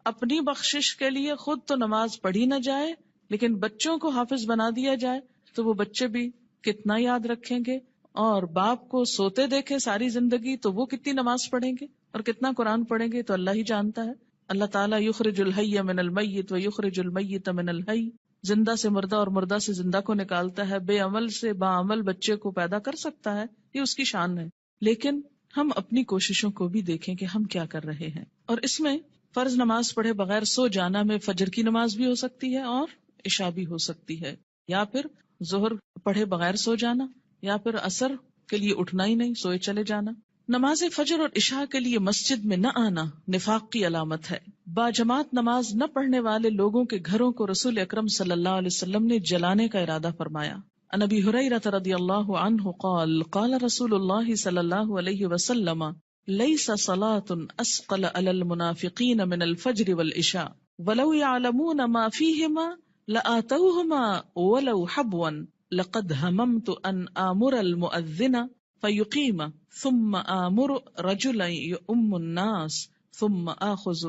اپنی بخشش کے لیے خود تو نماز پڑھی نہ جائے لیکن بچوں کو حافظ بنا دیا جائے، تو وہ بچے بھی کتنا یاد رکھیں گے، اور باپ کو سوتے دیکھے ساری زندگی تو وہ کتنی نماز پڑھیں گے اور کتنا قرآن پڑھیں گے تو اللہ ہی جانتا ہے۔ اللہ تعالیٰ یخرج الحی من المیت و یخرج المیت من الحی، زندہ سے مردہ اور مردہ سے زندہ کو نکالتا ہے، بے عمل سے باعمل بچے کو پیدا کر سکتا ہے، یہ اس کی شان ہے. لیکن ہم اپنی کوششوں کو بھی دیکھیں کہ ہم کیا کر رہے ہیں. اور اس میں فرض نماز پڑھے بغیر سو جانا میں فجر کی نماز بھی ہو سکتی ہے اور عشاء بھی ہو سکتی ہے، یا پھر ظہر پڑھے بغیر سو جانا، یا پھر عصر کے لیے اٹھنا ہی نہیں، سوئے چلے جانا. نماز فجر اور عشاء کے لیے مسجد میں نہ آنا نفاق کی علامت ہے. باجماعت نماز نہ پڑھنے والے لوگوں کے گھروں کو رسول اکرم صلی اللہ علیہ وسلم نے جلانے کا ارادہ فرمایا. عن ابی ہریرہ رضی اللہ عنہ قال قال رسول اللہ صلی اللہ علیہ وسلم لیس صلاة اسقل علی المنافقین من الفجر والعشاء ولو يعلمون ما فيهما لآتوهما ولو حبوا لقد هممت ان آمر المؤذن فيقيم ثم آمر رجلا يؤم الناس ثم آخذ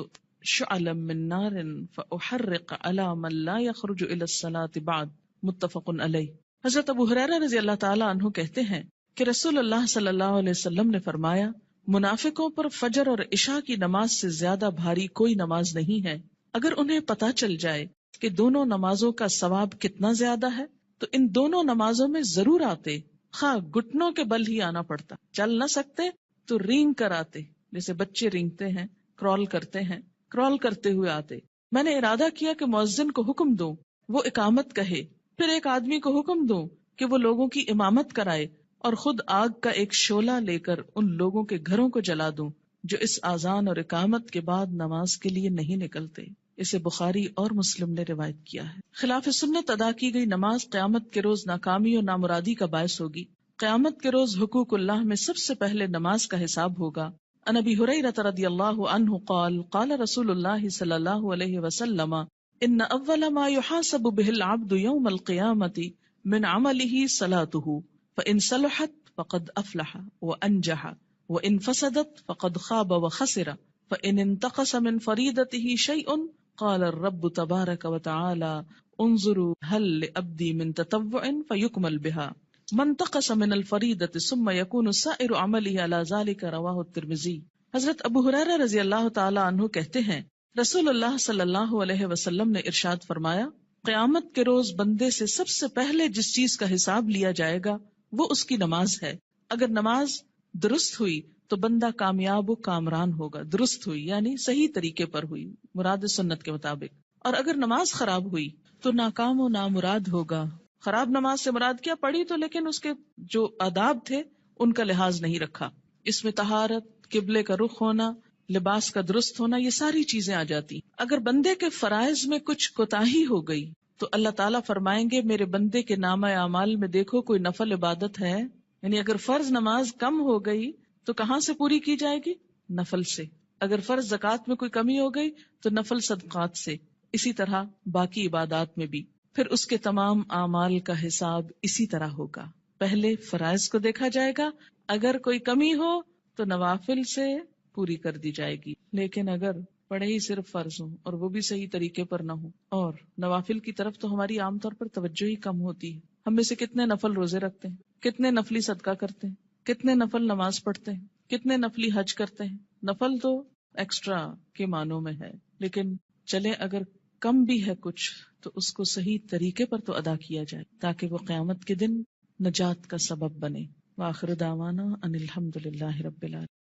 شعلا من نار فأحرق على من لا يخرج إلى الصلاة بعد. متفق علیہ. حضرت ابو ہریرہ رضی اللہ تعالی عنہ کہتے ہیں کہ رسول اللہ صلی اللہ علیہ وسلم نے فرمایا، منافقوں پر فجر اور عشاء کی نماز سے زیادہ بھاری کوئی نماز نہیں ہے. اگر انہیں پتا چل جائے کہ دونوں نمازوں کا ثواب کتنا زیادہ ہے تو ان دونوں نمازوں میں ضرور آتے، خواہ گھٹنوں کے بل ہی آنا پڑتا. چل نہ سکتے تو رینگ کر آتے، جیسے بچے رینگتے ہیں، کرال کرتے ہیں، کرال کرتے ہوئے آتے. میں نے ارادہ کیا کہ مؤذن کو حکم دوں وہ اقامت کہے، پھر ایک آدمی کو حکم دوں کہ وہ لوگوں کی امامت کرائے، اور خود آگ کا ایک شعلہ لے کر ان لوگوں کے گھروں کو جلا دوں جو اس اذان اور اقامت کے بعد نماز کے لیے نہیں نکلتے. اسے بخاری اور مسلم نے روایت کیا ہے. خلاف سنت ادا کی گئی نماز قیامت کے روز ناکامی اور نامرادی کا باعث ہوگی. قیامت کے روز حقوق اللہ میں سب سے پہلے نماز کا حساب ہوگا. عن ابی ہریرہ رضی اللہ عنہ قال قال رسول اللہ صلی اللہ علیہ وسلم ان اول ما يحاسب به العبد يوم القيامة من عمله صلاته فإن صلحت فقد أفلح وأنجح وإن فسدت فقد خاب وخسر فإن انتقص من فريضته شيء قال الرب تبارك وتعالى انظروا هل لعبدي من تطوع فيكمل بها من انتقص من الفريضة ثم يكون سائر عمله على ذلك رواه الترمذي. حضرت ابو ہریرہ رضی اللہ تعالی عنہ کہتے ہیں رسول اللہ صلی اللہ علیہ وسلم نے ارشاد فرمایا، قیامت کے روز بندے سے سب سے پہلے جس چیز کا حساب لیا جائے گا وہ اس کی نماز ہے. اگر نماز درست ہوئی تو بندہ کامیاب و کامران ہوگا. درست ہوئی یعنی صحیح طریقے پر ہوئی، مراد سنت کے مطابق. اور اگر نماز خراب ہوئی تو ناکام و نامراد ہوگا. خراب نماز سے مراد کیا؟ پڑھی تو لیکن اس کے جو آداب تھے ان کا لحاظ نہیں رکھا. اس میں طہارت، قبلے کا رخ ہونا، لباس کا درست ہونا، یہ ساری چیزیں آ جاتی. اگر بندے کے فرائض میں کچھ کوتاہی ہو گئی تو اللہ تعالیٰ فرمائیں گے میرے بندے کے نامہ اعمال میں دیکھو کوئی نفل عبادت ہے. یعنی اگر فرض نماز کم ہو گئی تو کہاں سے پوری کی جائے گی؟ نفل سے. اگر فرض زکوٰۃ میں کوئی کمی ہو گئی تو نفل صدقات سے. اسی طرح باقی عبادات میں بھی. پھر اس کے تمام اعمال کا حساب اسی طرح ہوگا. پہلے فرائض کو دیکھا جائے گا، اگر کوئی کمی ہو تو نوافل سے پوری کر دی جائے گی. لیکن اگر پڑھے ہی صرف فرض ہوں اور وہ بھی صحیح طریقے پر نہ ہو، اور نوافل کی طرف تو ہماری عام طور پر توجہ ہی کم ہوتی ہے. ہم میں سے کتنے نفل روزے رکھتے ہیں، کتنے نفلی صدقہ کرتے ہیں، کتنے نفل نماز پڑھتے ہیں، کتنے نفلی حج کرتے ہیں. نفل تو ایکسٹرا کے معنوں میں ہے، لیکن چلے اگر کم بھی ہے کچھ تو اس کو صحیح طریقے پر تو ادا کیا جائے تاکہ وہ قیامت کے دن نجات کا سبب بنے. وآخر دعوانا ان الحمد للہ رب العالمین.